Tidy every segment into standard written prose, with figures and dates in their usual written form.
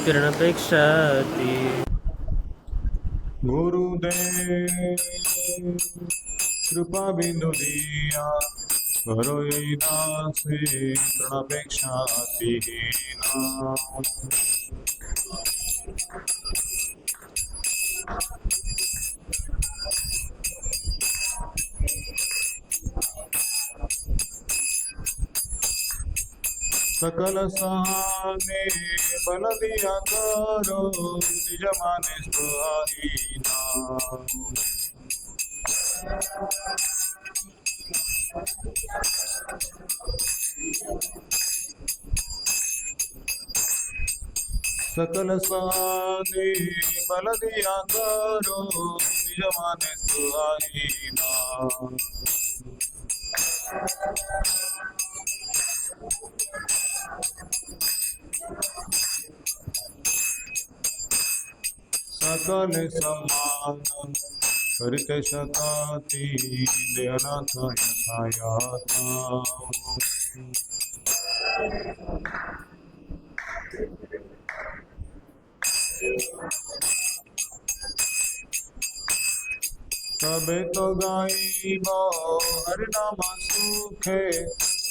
किरणपेक्षाति गुरुदेव कृपा बिंदु दिया करो दासे तृणापेक्षाति सकल सहाने बल दिया करो निज माने सुहाईना सकल सहाने बल दिया करो निज माने सुहाईना सकल समान करते शताति देहनाथ यथायाथा तबे तो गाइब हरि नाम सुखे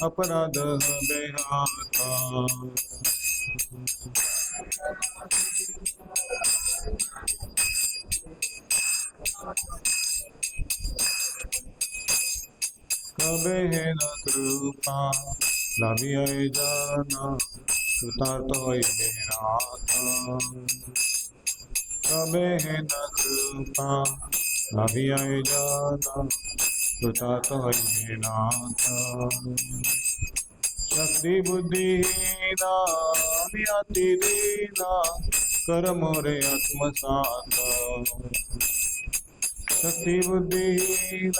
अपराध बेहाता कबे है न कृपा लाभिया जाना कृतार्थ होई बेनाथा कबे है न कृपा लाभिया जाना कृतार्थ होई बेनाथा शक्ति बुद्धि अति दीना कर मोरे आत्मसात शक्ति बुद्धि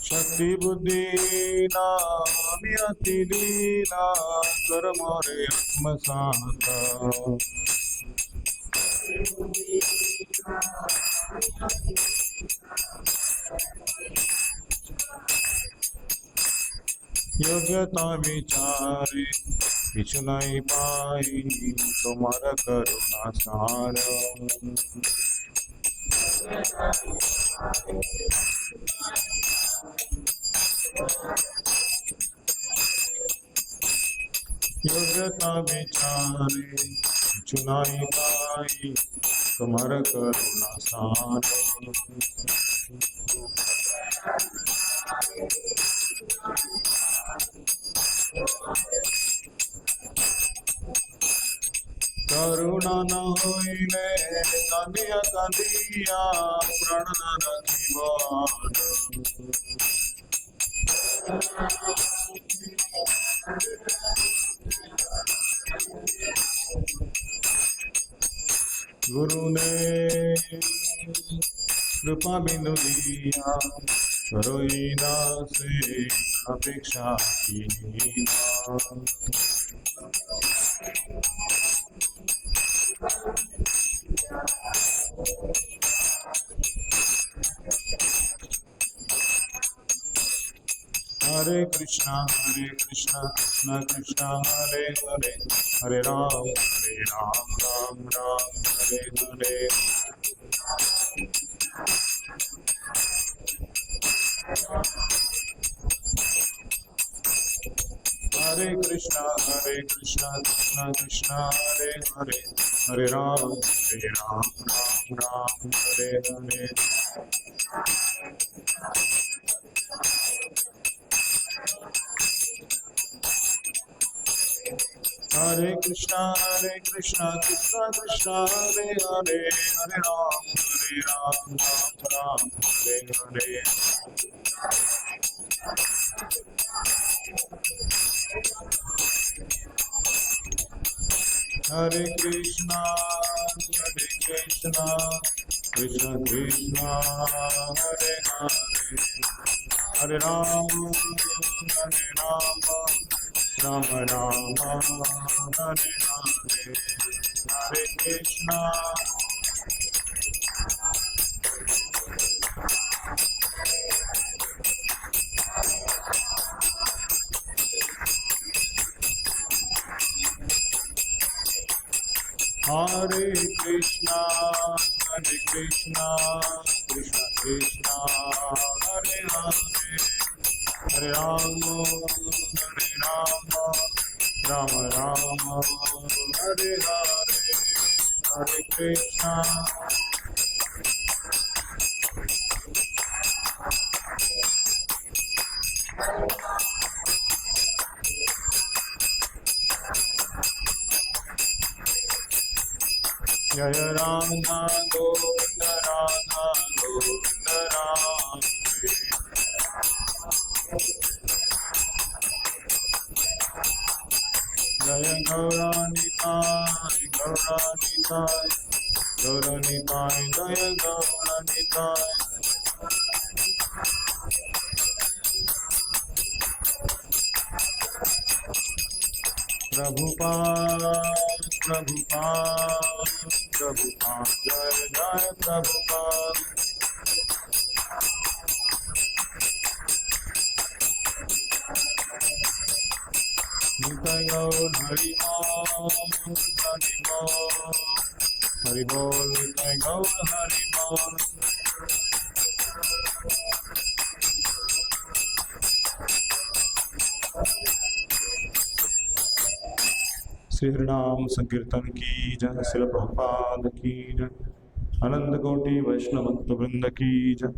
शक्ति बुद्धि अति दीना कर मोरे आत्मसात योग्यता विचारे किछु नहीं पाई तुम्हारा करुणा सार योग्यता विचारे किछु नहीं पाई तुम्हारा करुणा सार करुणा न होइले कांदिया कांदिया प्राण न रखिबान गुरु ने कृपा बिंदु दिया करो दासे अपेक्षा की हरे Krishna Krishna Krishna Hare Hare Hare Ram Ram Ram Hare Hare Hare Krishna Krishna Krishna Hare Hare Hare Ram Ram Ram Hare Hare Hare Krishna Krishna Krishna Hare Hare Hare Ram Ram Ram Hare Hare Hare Krishna Krishna Krishna Hare Hare Hare Rama Hare Rama Rama Rama Hare Hare Hare Krishna Hare Krishna Krishna Krishna Hare Hare Hare Rama Rama Rama Hare Hare Hare Krishna Jaya Radha Govinda Radha Govinda Radha Jaya Gauranitai Gauranitai Gauranitai Jaya Gauranitai Prabhupada Prabhupada Prabhupada Jaya Jaya Prabhupada Nitai Gaur Hari Bol Hari Bol Hari Bol Nitai Gaur Hari Bol Shri हरिनाम संकीर्तन की जय श्रील प्रभुपाद की जय अनंत कोटि वैष्णव भक्त वृंद की जय।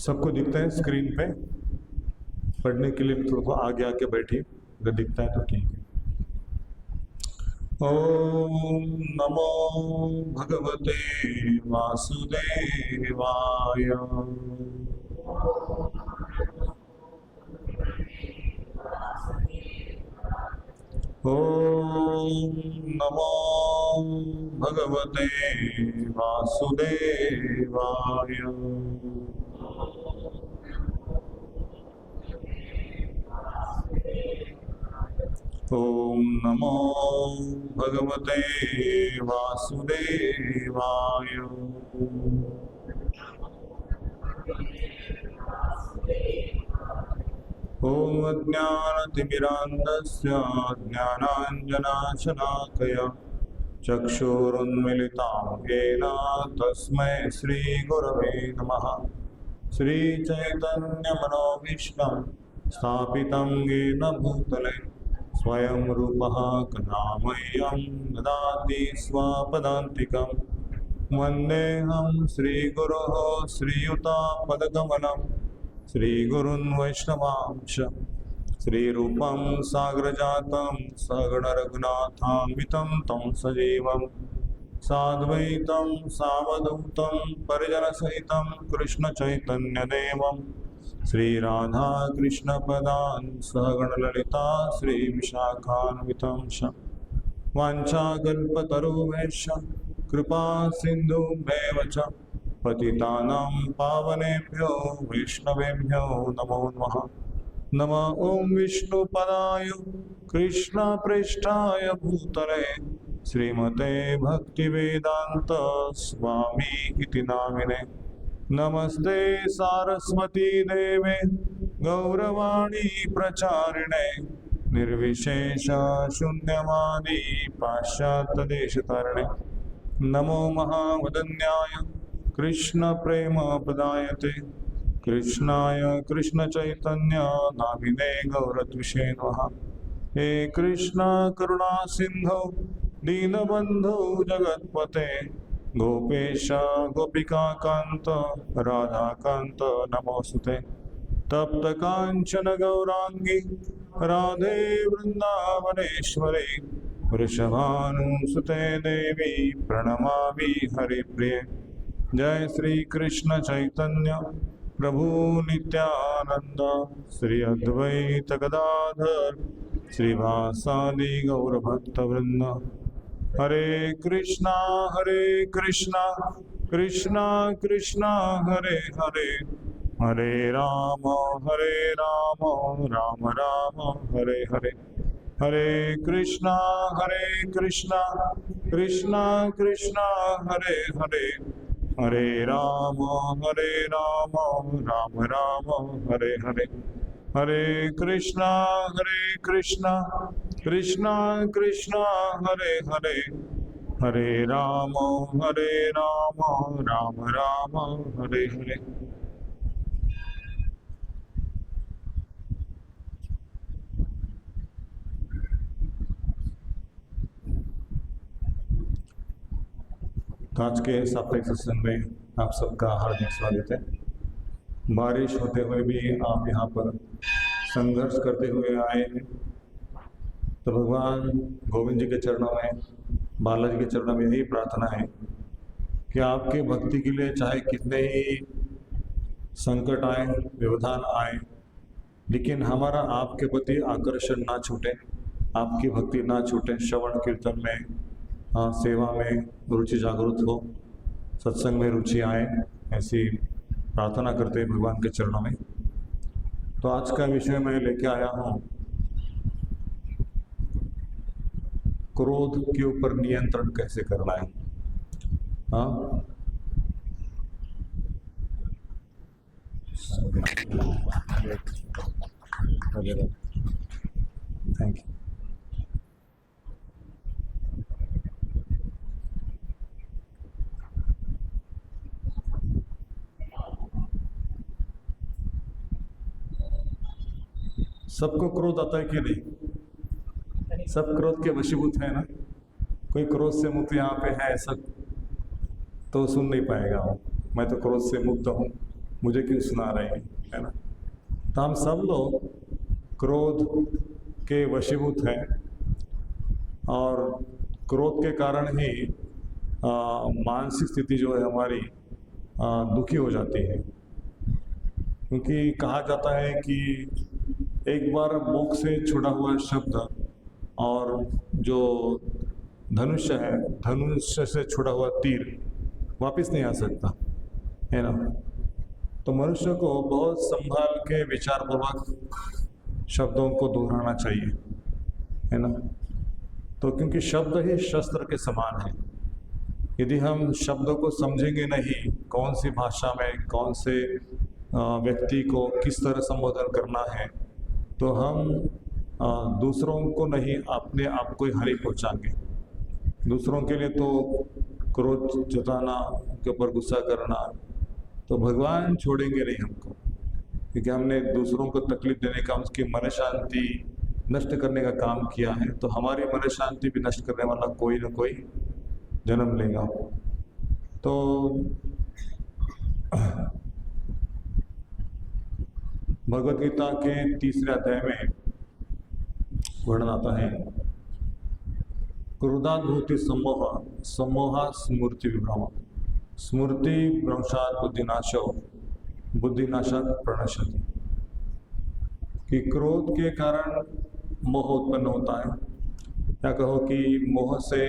सबको दिखता है स्क्रीन पे? पढ़ने के लिए थोड़ा आगे आके बैठिए, अगर दिखता है तो ठीक है। ओम नमो भगवते वासुदेवाय। ओम नमो भगवते वासुदेवाय। ओम नमो भगवते वासुदेवाय। ओम अज्ञानतिमिरान्धस्य ज्ञानाञ्जनशलाकया चक्षुरुन्मीलितं येन तस्मै श्रीगुरवे नमः। श्रीचैतन्यमनोभीष्टं स्थापितं येन भूतले स्वयं रूपः कदा मह्यं ददाति स्वपदान्तिकं। वन्देऽहं श्रीगुरोः श्रीयुतापदकमलं श्रीगुरुन् वैष्णवांश श्रीरूपं साग्रजातं सगुणरघुनाथान्वितं तं सजीवं साद्वैतं सावधूतं परिजनसहितं कृष्णचैतन्यदेवं श्रीराधा कृष्णपदान् सहगणललिता श्रीविशाखान्वितं च वाञ्छाकल्पतरुभ्यश्च कृपा सिन्धुभ्येव च पतितानां पावनेभ्यो वैष्णवेभ्यो नमो नमः। नमः ॐ विष्णुपदाय कृष्णप्रेष्ठाय भूतले श्रीमते भक्तिवेदान्त स्वामी इति नामिने। नमस्ते सारस्वती देवे गौरवाणी प्रचारिणे निर्विशेष शून्यवादी पाश्चात्य देशतारिणे नमो महावदन्याय कृष्ण प्रेम प्रदायते कृष्णाय कृष्ण चैतन्य नामिने गौरद्विषे नमः। हे कृष्ण करुणा सिंधु दीनबंधु जगत्पते गोपेश गोपिका कांत राधा कांत नमोस्तुते। तप्त कांचन गौरांगी राधे वृंदावनेश्वरी वृषभानुसुते देवी प्रणमामि हरिप्रिये। जय श्री कृष्ण चैतन्य प्रभु नित्यानंद श्री अद्वैत गदाधर श्रीवासादि गौरभक्तवृंद। हरे कृष्णा कृष्णा कृष्णा हरे हरे हरे राम राम राम हरे हरे। हरे कृष्णा कृष्णा कृष्णा हरे हरे हरे राम राम राम हरे हरे। हरे कृष्णा कृष्णा कृष्णा हरे हरे हरे राम राम राम हरे हरे। आज के साप्ताहिक सत्संग में आप सबका हार्दिक स्वागत है। बारिश होते हुए भी आप यहाँ पर संघर्ष करते हुए आए हैं, तो भगवान गोविंद जी के चरणों में, बालाजी के चरणों में यही प्रार्थना है कि आपके भक्ति के लिए चाहे कितने ही संकट आए, व्यवधान आए, लेकिन हमारा आपके प्रति आकर्षण ना छूटे, आपकी भक्ति ना छूटे। श्रवण कीर्तन में, सेवा में रुचि जागृत हो, सत्संग में रुचि आए, ऐसी प्रार्थना करते हैं भगवान के चरणों में। तो आज का विषय मैं लेके आया हूँ, क्रोध के ऊपर नियंत्रण कैसे करना है। Thank you. सबको क्रोध आता है कि नहीं? सब क्रोध के वशीभूत है ना? कोई क्रोध से मुक्त यहाँ पे है ऐसा तो सुन नहीं पाएगा। मैं तो क्रोध से मुक्त हूँ, मुझे क्यों सुना रहे हैं, है ना? तो हम सब लोग क्रोध के वशीभूत हैं और क्रोध के कारण ही मानसिक स्थिति जो है हमारी दुखी हो जाती है। क्योंकि कहा जाता है कि एक बार मुख से छुड़ा हुआ शब्द और जो धनुष्य है, धनुष्य से छुड़ा हुआ तीर वापस नहीं आ सकता, है ना? तो मनुष्य को बहुत संभाल के विचारपूर्वक शब्दों को दोहराना चाहिए, है ना? तो क्योंकि शब्द ही शस्त्र के समान है। यदि हम शब्दों को समझेंगे नहीं, कौन सी भाषा में कौन से व्यक्ति को किस तरह संबोधन करना है, तो हम दूसरों को नहीं, अपने आप को ही हानि पहुँचाएंगे। दूसरों के लिए तो क्रोध जताना, उनके ऊपर गुस्सा करना, तो भगवान छोड़ेंगे नहीं हमको, क्योंकि हमने दूसरों को तकलीफ देने का, उसकी मन शांति नष्ट करने का काम किया है। तो हमारी मन शांति भी नष्ट करने वाला कोई ना कोई जन्म लेगा। तो भगवद गीता के 3रे अध्याय में वर्णन आता है, क्रोधाद्भूति सम्मोह सम्मोहा स्मृति विभ्रम स्मृति भ्रंशात् बुद्धिनाशो बुद्धिनाशात् प्रणश्यति। कि क्रोध के कारण मोह उत्पन्न होता है, या कहो कि मोह से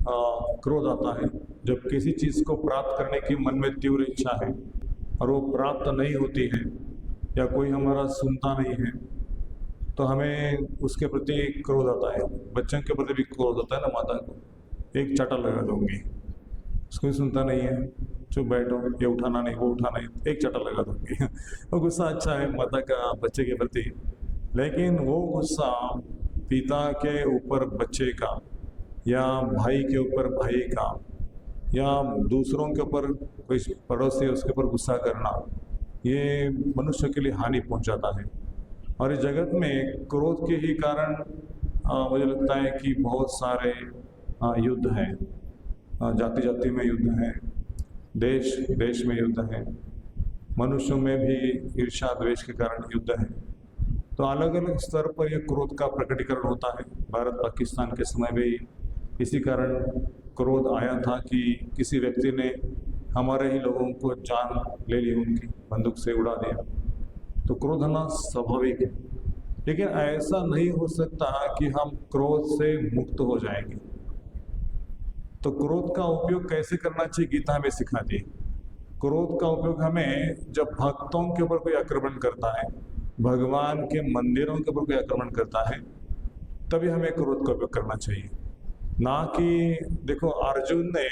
क्रोध आता है। जब किसी चीज़ को प्राप्त करने की मन में तीव्र इच्छा है और वो प्राप्त नहीं होती है, या कोई हमारा सुनता नहीं है, तो हमें उसके प्रति क्रोध आता है। बच्चों के प्रति भी क्रोध होता है ना, माता को एक चाटा लगा दूंगी, उसको भी सुनता नहीं है, चुप बैठो, ये उठाना नहीं, वो उठाना नहीं, एक चटा लगा दूंगी। वो गुस्सा अच्छा है माता का बच्चे के प्रति, लेकिन वो गुस्सा पिता के ऊपर बच्चे का, या भाई के ऊपर भाई का, या दूसरों के ऊपर कोई पड़ोसी है उसके ऊपर गुस्सा करना, ये मनुष्य के लिए हानि पहुंचाता है। और इस जगत में क्रोध के ही कारण मुझे लगता है कि बहुत सारे युद्ध हैं, जाति जाति में युद्ध हैं, देश देश में युद्ध हैं, मनुष्यों में भी ईर्ष्या द्वेष के कारण युद्ध है। तो अलग अलग स्तर पर यह क्रोध का प्रकटीकरण होता है। भारत पाकिस्तान के समय भी इसी कारण क्रोध आया था कि किसी व्यक्ति ने हमारे ही लोगों को जान ले ली, उनकी बंदूक से उड़ा दिया। तो क्रोध होना स्वाभाविक है, लेकिन ऐसा नहीं हो सकता कि हम क्रोध से मुक्त हो जाएंगे। तो क्रोध का उपयोग कैसे करना चाहिए गीता हमें सिखाती है। क्रोध का उपयोग हमें जब भक्तों के ऊपर कोई आक्रमण करता है, भगवान के मंदिरों के ऊपर कोई आक्रमण करता है, तभी हमें क्रोध का उपयोग करना चाहिए। ना कि देखो अर्जुन ने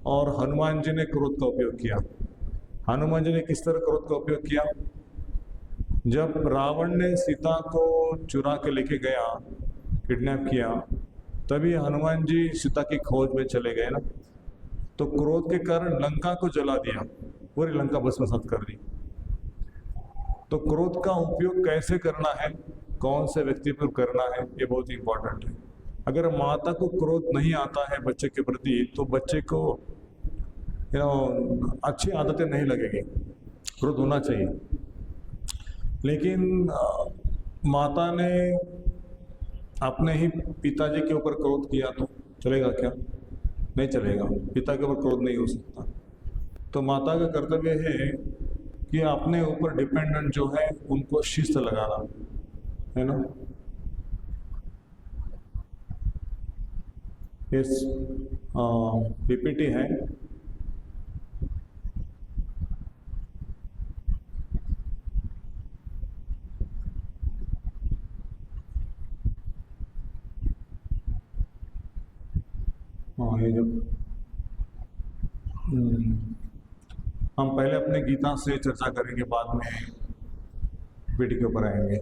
और हनुमान जी ने क्रोध का उपयोग किया। हनुमान जी ने किस तरह क्रोध का उपयोग किया? जब रावण ने सीता को चुरा के लेके गया, किडनैप किया, तभी हनुमान जी सीता की खोज में चले गए ना। तो क्रोध के कारण लंका को जला दिया, पूरी लंका भस्मसात कर दी। तो क्रोध का उपयोग कैसे करना है, कौन से व्यक्ति पर करना है, ये बहुत ही इंपॉर्टेंट है। अगर माता को क्रोध नहीं आता है बच्चे के प्रति, तो बच्चे को अच्छी आदतें नहीं लगेगी। क्रोध होना चाहिए, लेकिन माता ने अपने ही पिताजी के ऊपर क्रोध किया तो चलेगा क्या? नहीं चलेगा, पिता के ऊपर क्रोध नहीं हो सकता। तो माता का कर्तव्य है कि अपने ऊपर डिपेंडेंट जो है उनको शिस्त लगाना है ना। इस पीपीटी है, ये जो हम पहले अपने गीता से चर्चा करेंगे, बाद में पीपीटी के ऊपर आएंगे।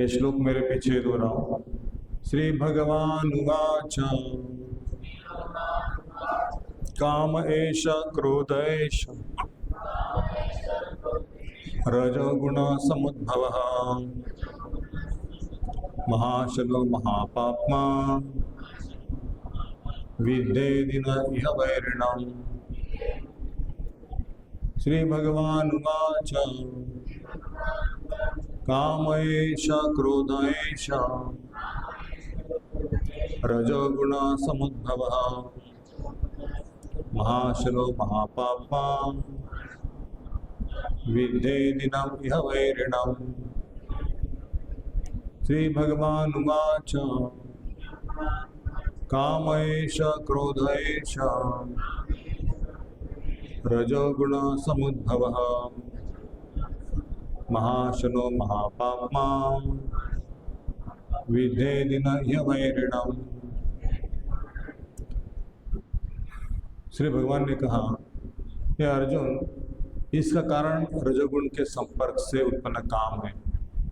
ये श्लोक मेरे पीछे दोहराओ। श्री भगवान उवाच काम एष क्रोध एष रजोगुण समुद्भवः महाशनो महापाप्मा विद्धेति न इह वैरिणम्। श्री भगवान उवाच काम एष क्रोध एष रजोगुण समुद्भवः महाशनो महापाप्मा विद्धेति न इह वैरिणम्। श्री भगवान उवाच काम एष क्रोध एष रजोगुण समुद्भवः महाशनो महापाप्मा विद्धेति न इह वैरिणम्। श्री भगवान ने कहा, हे अर्जुन, इसका कारण रजोगुण के संपर्क से उत्पन्न काम है,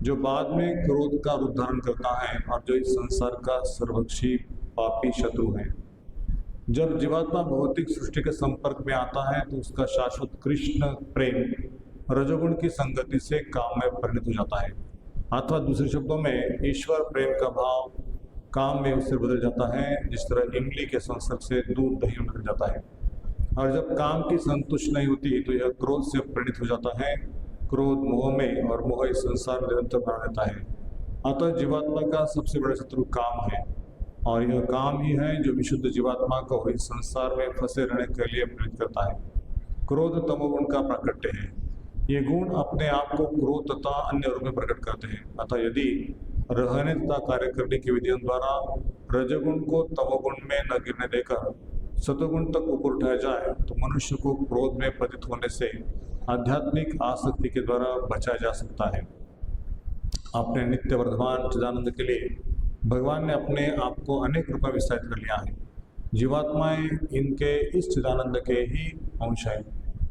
जो बाद में क्रोध का रूप धारण करता है और जो इस संसार का सर्वक्षी पापी शत्रु है। जब जीवात्मा भौतिक सृष्टि के संपर्क में आता है तो उसका शाश्वत कृष्ण प्रेम रजोगुण की संगति से काम में परिणत हो जाता है, अथवा दूसरे शब्दों में ईश्वर प्रेम का भाव काम में उससे बदल जाता है, जिस तरह इमली के संसर्ग से दूध दही में बदल जाता है। और जब काम की संतुष्टि नहीं होती तो यह क्रोध से प्रेरित हो जाता है। क्रोध मोह में, और मोह इस संसार निरंतर बना रहता है। अतः जीवात्मा का सबसे बड़ा शत्रु काम है, और यह काम ही है जो विशुद्ध जीवात्मा को इस संसार में फंसे रहने के लिए प्रेरित करता है। क्रोध तमोगुण का प्राकट्य है। ये गुण अपने आप को क्रोध तथा अन्य रूप में प्रकट करते हैं। अतः यदि रहने तथा कार्य करने की विधियों द्वारा रजोगुण को तमोगुण में न गिरने देकर सतोगुण तक ऊपर उठाया जाए तो मनुष्य को क्रोध में पतित होने से आध्यात्मिक आसक्ति के द्वारा बचाया जा सकता है। अपने नित्य वर्धमान चिदानंद के लिए भगवान ने अपने आप को अनेक रूप में विस्तारित कर लिया है। जीवात्माएं इनके इस चिदानंद के ही अंश है,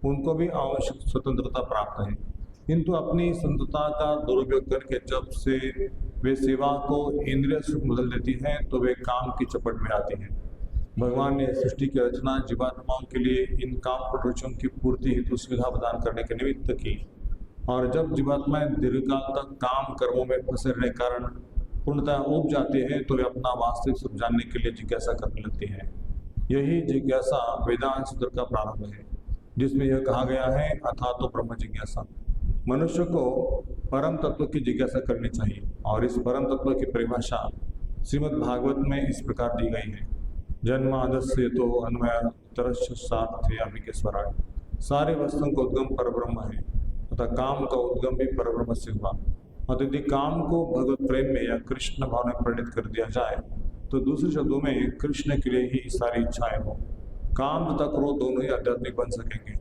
उनको भी अंश स्वतंत्रता प्राप्त है, किंतु अपनी स्वतंत्रता का दुरुपयोग करके जब से वे सेवा को इंद्रिय सुख बदल देती हैं तो वे काम की चपट में आती हैं। भगवान ने सृष्टि की रचना जीवात्माओं के लिए इन काम प्रवृत्तियों की पूर्ति हेतु सुविधा प्रदान करने के निमित्त की, और जब जीवात्माएं दीर्घकाल तक काम कर्मों में फंसे रहने के कारण पूर्णतः ऊब जाते हैं तो वे अपना वास्तविक स्वरूप जानने के लिए जिज्ञासा करने लगते हैं। यही जिज्ञासा वेदांत सूत्र का प्रारंभ है, जिसमें यह कहा गया है अथा तो ब्रह्म जिज्ञासा। मनुष्य को परम तत्व की जिज्ञासा करनी चाहिए, और इस परम तत्व की परिभाषा श्रीमद् भागवत में इस प्रकार दी गई है। जन्मादस्य तो अन्वय तरस्य सार्थयामि के स्वराट। सारे वस्तुओं का उद्गम परब्रह्म है तथा काम का उद्गम भी परब्रह्म से हुआ। और यदि काम को भगवत प्रेम में या कृष्ण भाव में परिणित कर दिया जाए तो दूसरे शब्दों में कृष्ण के लिए ही सारी इच्छाएं हो। काम तथा क्रोध दोनों ही आध्यात्मिक बन सकेंगे।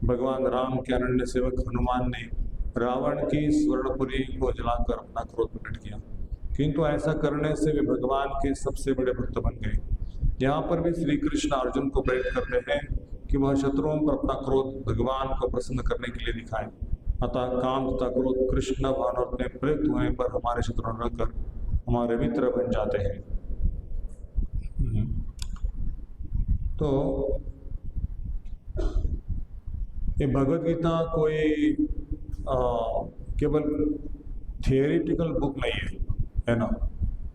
भगवान राम के अनन्य सेवक हनुमान ने रावण की स्वर्णपुरी को जलाकर अपना क्रोध प्रकट किया, किंतु ऐसा करने से वे भगवान के सबसे बड़े भक्त बन गए। यहाँ पर भी श्री कृष्ण अर्जुन को प्रेरित करते हैं कि वह शत्रुओं पर अपना क्रोध भगवान को प्रसन्न करने के लिए दिखाए। अतः काम तथा क्रोध कृष्ण भावना में प्रयुक्त होने पर हमारे शत्रु न कर हमारे मित्र बन जाते हैं। तो ये भगवत गीता कोई केवल थियोरिटिकल बुक नहीं है ना,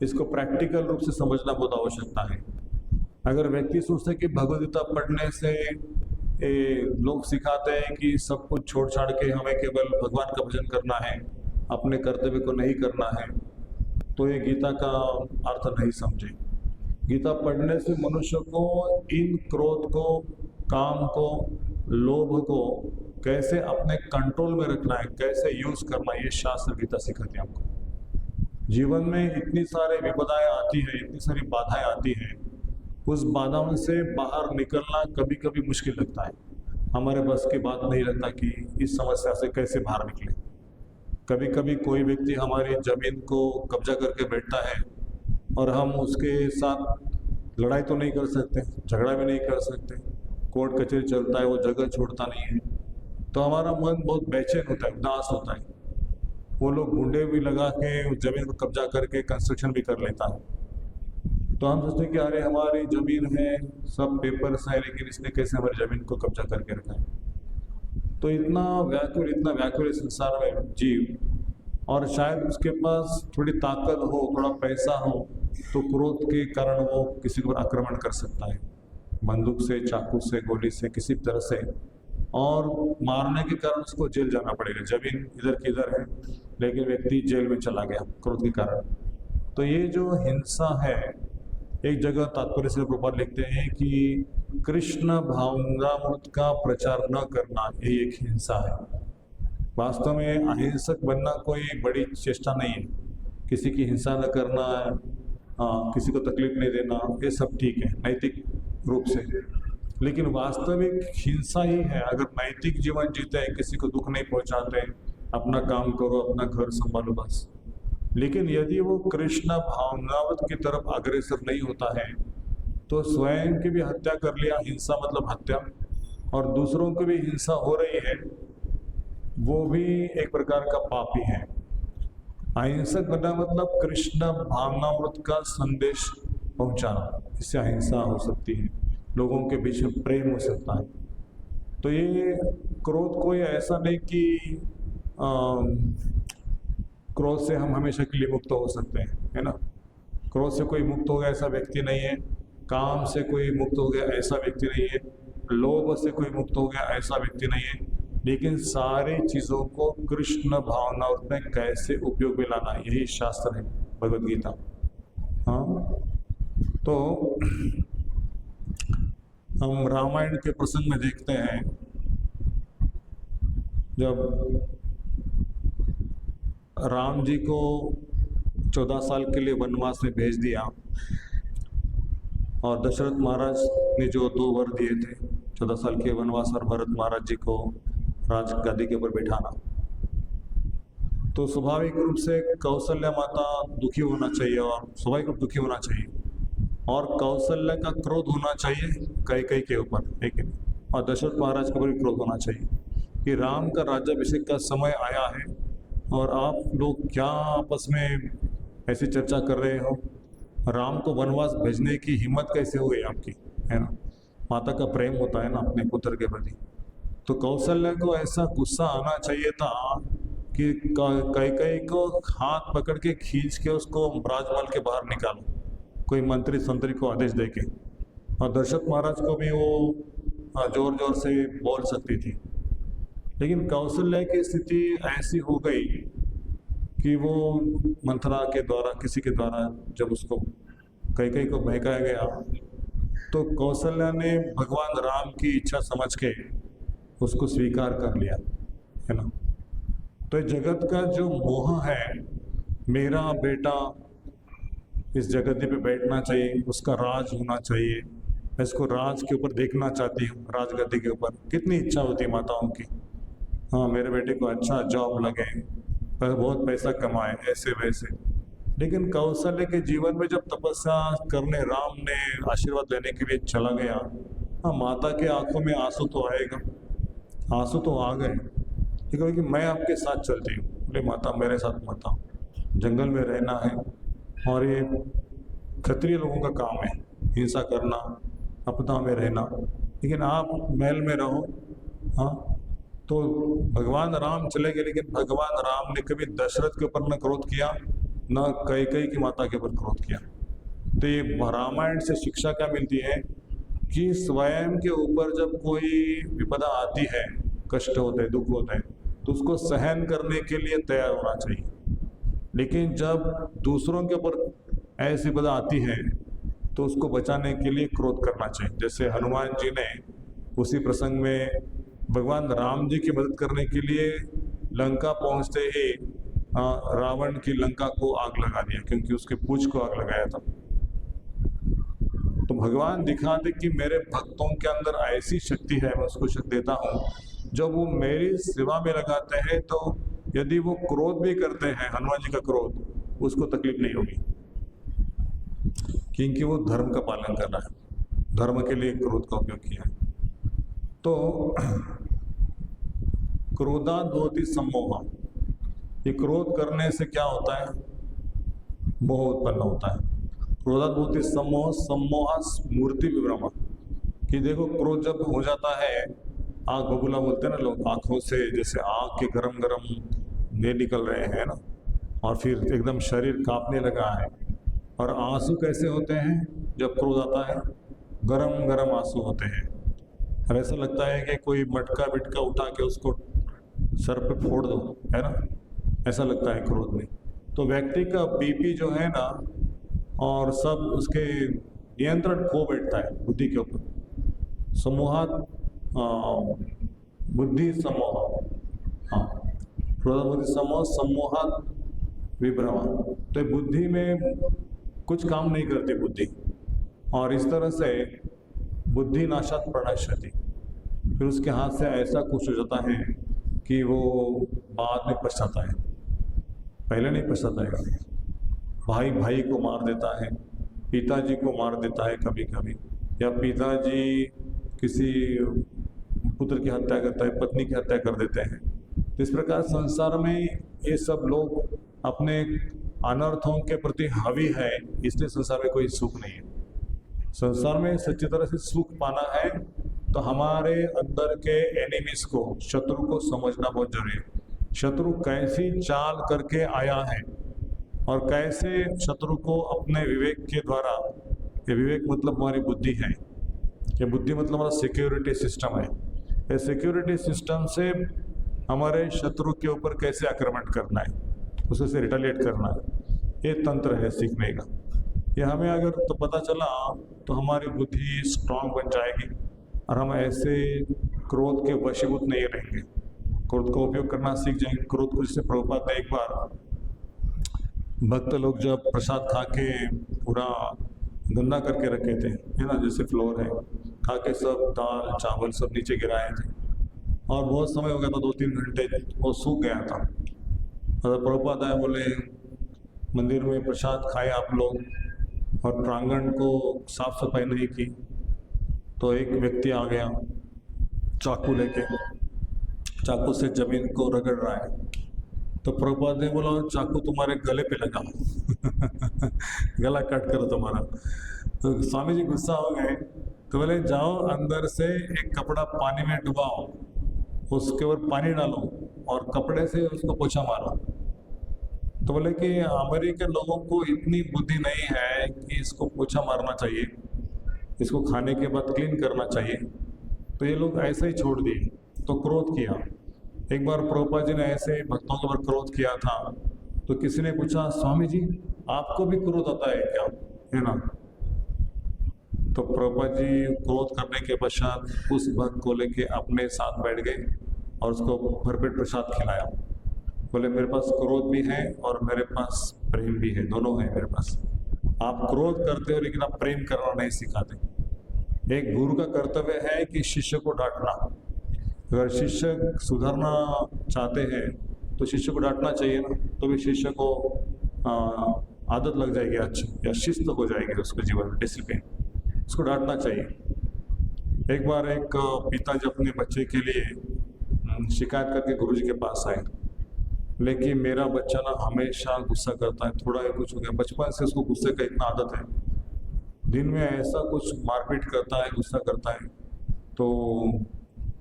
इसको प्रैक्टिकल रूप से समझना बहुत आवश्यकता है। अगर व्यक्ति सोचते कि भगवत गीता पढ़ने से लोग सिखाते हैं कि सब कुछ छोड़ छाड़ के हमें केवल भगवान का भजन करना है, अपने कर्तव्य को नहीं करना है, तो ये गीता का अर्थ नहीं समझे। गीता पढ़ने से मनुष्य को इन क्रोध को, काम को, लोभ को कैसे अपने कंट्रोल में रखना है, कैसे यूज करना है, ये शास्त्र गीता सिखाती है हमको। जीवन में इतनी सारे विपदाएं आती है, इतनी सारी बाधाएं आती हैं, उस बाधाओं से बाहर निकलना कभी कभी मुश्किल लगता है। हमारे बस की बात नहीं लगता कि इस समस्या से कैसे बाहर निकले। कभी कभी कोई व्यक्ति हमारी जमीन को कब्जा करके बैठता है और हम उसके साथ लड़ाई तो नहीं कर सकते, झगड़ा भी नहीं कर सकते, कोर्ट कचहरी चलता है, वो जगह छोड़ता नहीं है, तो हमारा मन बहुत बेचैन होता है, उदास होता है। वो लोग गुंडे भी लगा के उस जमीन को कब्जा करके कंस्ट्रक्शन भी कर लेता है। तो हम सोचते हैं कि अरे हमारी जमीन है, सब पेपर्स है, लेकिन इसने कैसे हमारी जमीन को कब्जा करके रखा है। तो इतना व्याकुल संसार में जीव, और शायद उसके पास थोड़ी ताकत हो, थोड़ा पैसा हो, तो क्रोध के कारण वो किसी पर आक्रमण कर सकता है, बंदूक से, चाकू से, गोली से, किसी तरह से, और मारने के कारण उसको जेल जाना पड़ेगा। जमीन इधर की इधर है, लेकिन व्यक्ति जेल में चला गया क्रोध के कारण। तो ये जो हिंसा है, एक जगह तात्पर्य से प्रभुपाद लिखते हैं कि कृष्ण भावनामृत का प्रचार न करना ये एक हिंसा है। वास्तव में अहिंसक बनना कोई बड़ी चेष्टा नहीं है। किसी की हिंसा न करना, किसी को तकलीफ नहीं देना, ये सब ठीक है नैतिक रूप से, लेकिन वास्तविक हिंसा ही है अगर नैतिक जीवन जीते हैं, किसी को दुख नहीं पहुंचाते, अपना काम करो, अपना घर संभालो बस। लेकिन यदि वो कृष्ण भावनावत की तरफ अग्रसर नहीं होता है तो स्वयं की भी हत्या कर लिया, हिंसा मतलब हत्या, और दूसरों की भी हिंसा हो रही है, वो भी एक प्रकार का पाप ही है। अहिंसक बनना मतलब कृष्ण भावनामृत का संदेश पहुंचाना, इससे अहिंसा हो सकती है, लोगों के बीच में प्रेम हो सकता है। तो ये क्रोध कोई ऐसा नहीं कि क्रोध से हम हमेशा के लिए मुक्त हो सकते हैं, है ना। क्रोध से कोई मुक्त हो गया ऐसा व्यक्ति नहीं है, काम से कोई मुक्त हो गया ऐसा व्यक्ति नहीं है, लोभ से कोई मुक्त हो गया ऐसा व्यक्ति नहीं है, लेकिन सारी चीज़ों को कृष्ण भावना में कैसे उपयोग में लाना, यही शास्त्र है भगवद गीता। हाँ, तो हम रामायण के प्रसंग में देखते हैं, जब राम जी को 14 साल के लिए वनवास में भेज दिया और दशरथ महाराज ने जो 2 वर दिए थे, 14 साल के वनवास और भरत महाराज जी को राज गादी के ऊपर बैठाना, तो स्वाभाविक रूप से कौशल्या माता दुखी होना चाहिए और स्वाभाविक रूप दुखी होना चाहिए, और कौशल्या का क्रोध होना चाहिए कैकेयी के ऊपर, लेकिन और दशरथ महाराज का भी क्रोध होना चाहिए कि राम का राज्याभिषेक का समय आया है और आप लोग क्या आपस में ऐसी चर्चा कर रहे हो। राम को वनवास भेजने की हिम्मत कैसे हुई आपकी, है ना। माता का प्रेम होता है ना अपने पुत्र के प्रति। तो कौशल्या को ऐसा गुस्सा आना चाहिए था कि कैकेयी को हाथ पकड़ के खींच के उसको राजमहल के बाहर निकालो, कोई मंत्री संतरी को आदेश दे के। और दशरथ महाराज को भी वो जोर जोर से बोल सकती थी, लेकिन कौशल्या की स्थिति ऐसी हो गई कि वो मंथरा के द्वारा, किसी के द्वारा जब उसको कैकेयी को बहकाया गया तो कौशल्या ने भगवान राम की इच्छा समझ के उसको स्वीकार कर लिया, है ना। तो जगत का जो मोह है, मेरा बेटा इस जगत पे बैठना चाहिए, उसका राज होना चाहिए, मैं इसको राज के ऊपर देखना चाहती हूँ, राजगद्दी के ऊपर। कितनी इच्छा होती है माताओं की, हाँ मेरे बेटे को अच्छा जॉब लगे, बहुत पैसा कमाए, ऐसे वैसे। लेकिन कौशल्य के जीवन में जब तपस्या करने राम ने आशीर्वाद लेने के लिए चला गया, हाँ माता के आंखों में आंसू तो आएगा, आंसू तो आ गए, लेकिन कि मैं आपके साथ चलती हूँ। बोले माता मेरे साथ मत आओ, जंगल में रहना है और ये क्षत्रिय लोगों का काम है हिंसा करना, अपना में रहना, लेकिन आप महल में रहो। हाँ तो भगवान राम चले गए, लेकिन भगवान राम ने कभी दशरथ के ऊपर न क्रोध किया, न कैकेयी की माता के ऊपर क्रोध किया। तो ये रामायण से शिक्षा क्या मिलती है कि स्वयं के ऊपर जब कोई विपदा आती है, कष्ट होते हैं, दुख होते हैं, तो उसको सहन करने के लिए तैयार होना चाहिए। लेकिन जब दूसरों के ऊपर ऐसी विपदा आती है तो उसको बचाने के लिए क्रोध करना चाहिए। जैसे हनुमान जी ने उसी प्रसंग में भगवान राम जी की मदद करने के लिए लंका पहुंचते ही रावण की लंका को आग लगा दिया, क्योंकि उसके पूंछ को आग लगाया था। तो भगवान दिखाते कि मेरे भक्तों के अंदर ऐसी शक्ति है, मैं उसको शक्ति देता हूँ, जब वो मेरी सेवा में लगाते हैं तो यदि वो क्रोध भी करते हैं, हनुमान जी का क्रोध, उसको तकलीफ नहीं होगी, क्योंकि वो धर्म का पालन कर रहा है, धर्म के लिए क्रोध का उपयोग किया है। तो क्रोधात् भवति सम्मोहः, ये क्रोध करने से क्या होता है, मोह उत्पन्न होता है। क्रोधात् भवति सम्मोहः, सम्मोहात् स्मृति विभ्रमः, कि देखो क्रोध जब हो जाता है, आग बबूला बोलते हैं ना लोग, आंखों से जैसे आग के गरम गरम ने निकल रहे हैं ना, और फिर एकदम शरीर कांपने लगा है। और आंसू कैसे होते हैं जब क्रोध आता है, गरम गरम आंसू होते हैं, और ऐसा लगता है कि कोई मटका बिटका उठा के उसको सर पे फोड़ दो, है ना, ऐसा लगता है क्रोध में। तो व्यक्ति का बीपी जो है ना, और सब उसके नियंत्रण खो बैठता है बुद्धि के ऊपर। सम्मोहात् बुद्धि सम्मोह, हाँ क्रोधात् भवति सम्मोहः, सम्मोहात् विभ्रमः। तो बुद्धि में कुछ काम नहीं करती बुद्धि, और इस तरह से बुद्धि नाशात् प्रणश्यति, फिर उसके हाथ से ऐसा कुछ हो जाता है कि वो बाद में पछताता है, पहले नहीं पछताता है। भाई भाई को मार देता है, पिताजी को मार देता है कभी कभी, या पिताजी किसी पुत्र की हत्या करता है, पत्नी की हत्या कर देते हैं। तो इस प्रकार संसार में ये सब लोग अपने अनर्थों के प्रति हावी है, इसलिए संसार में कोई सुख नहीं है। संसार में सच्ची तरह से सुख पाना है तो हमारे अंदर के एनिमीज को, शत्रु को समझना बहुत जरूरी है। शत्रु कैसी चाल करके आया है और कैसे शत्रु को अपने विवेक के द्वारा, ये विवेक मतलब हमारी बुद्धि है, ये बुद्धि मतलब हमारा सिक्योरिटी सिस्टम है, ये सिक्योरिटी सिस्टम से हमारे शत्रु के ऊपर कैसे आक्रमण करना है, उससे रिटेलिएट करना है, ये तंत्र है सीखने का। ये हमें अगर तो पता चला तो हमारी बुद्धि स्ट्रांग बन जाएगी और हम ऐसे क्रोध के वशीभूत नहीं रहेंगे, क्रोध का उपयोग करना सीख जाएंगे। क्रोध को जैसे प्रभुपाद ने एक बार, भक्त लोग जब प्रसाद खा के पूरा गंदा करके रखे थे, है ना, जैसे फ्लोर है, खा के सब दाल चावल सब नीचे गिराए थे और बहुत समय हो गया था, 2-3 घंटे वो सूख गया था। और प्रभुपाद आए, बोले मंदिर में प्रसाद खाए आप लोग और प्रांगण को साफ सफाई नहीं की। तो एक व्यक्ति आ गया, चाकू लेके चाकू से जमीन को रगड़ रहा है। तो प्रभुपाद ने बोला चाकू तुम्हारे गले पे लगा गला कट करो तुम्हारा। तो स्वामी जी गुस्सा हो गए, तो बोले जाओ अंदर से एक कपड़ा पानी में डुबाओ, उसके ऊपर पानी डालो और कपड़े से उसको पोछा मारो। तो बोले कि अमेरिकन लोगों को इतनी बुद्धि नहीं है कि इसको पोछा मारना चाहिए, इसको खाने के बाद क्लीन करना चाहिए, तो ये लोग ऐसे ही छोड़ दिए। तो क्रोध किया। एक बार प्रभुपाद जी ने ऐसे ही भक्तों के ऊपर क्रोध किया था, तो किसी ने पूछा स्वामी जी आपको भी क्रोध आता है क्या, है ना? तो प्रभुपाद जी क्रोध करने के पश्चात उस भक्त को लेके अपने साथ बैठ गए और उसको भरपेट प्रसाद खिलाया। बोले मेरे पास क्रोध भी है और मेरे पास प्रेम भी है, दोनों है मेरे पास। आप क्रोध करते हो लेकिन आप प्रेम करना नहीं सिखाते। एक गुरु का कर्तव्य है कि शिष्य को डांटना। अगर शिष्य सुधरना चाहते हैं तो शिष्य को डांटना चाहिए ना, तो भी शिष्य को आदत लग जाएगी अच्छी, या शिस्त हो जाएगी उसके जीवन में, डिसिप्लिन। उसको डांटना चाहिए। एक बार एक पिताजी अपने बच्चे के लिए शिकायत करके गुरुजी के पास आए, लेकिन मेरा बच्चा ना हमेशा गुस्सा करता है, थोड़ा ही कुछ हो गया, बचपन से उसको गुस्से का इतना आदत है, दिन में ऐसा कुछ मारपीट करता है, गुस्सा करता है, तो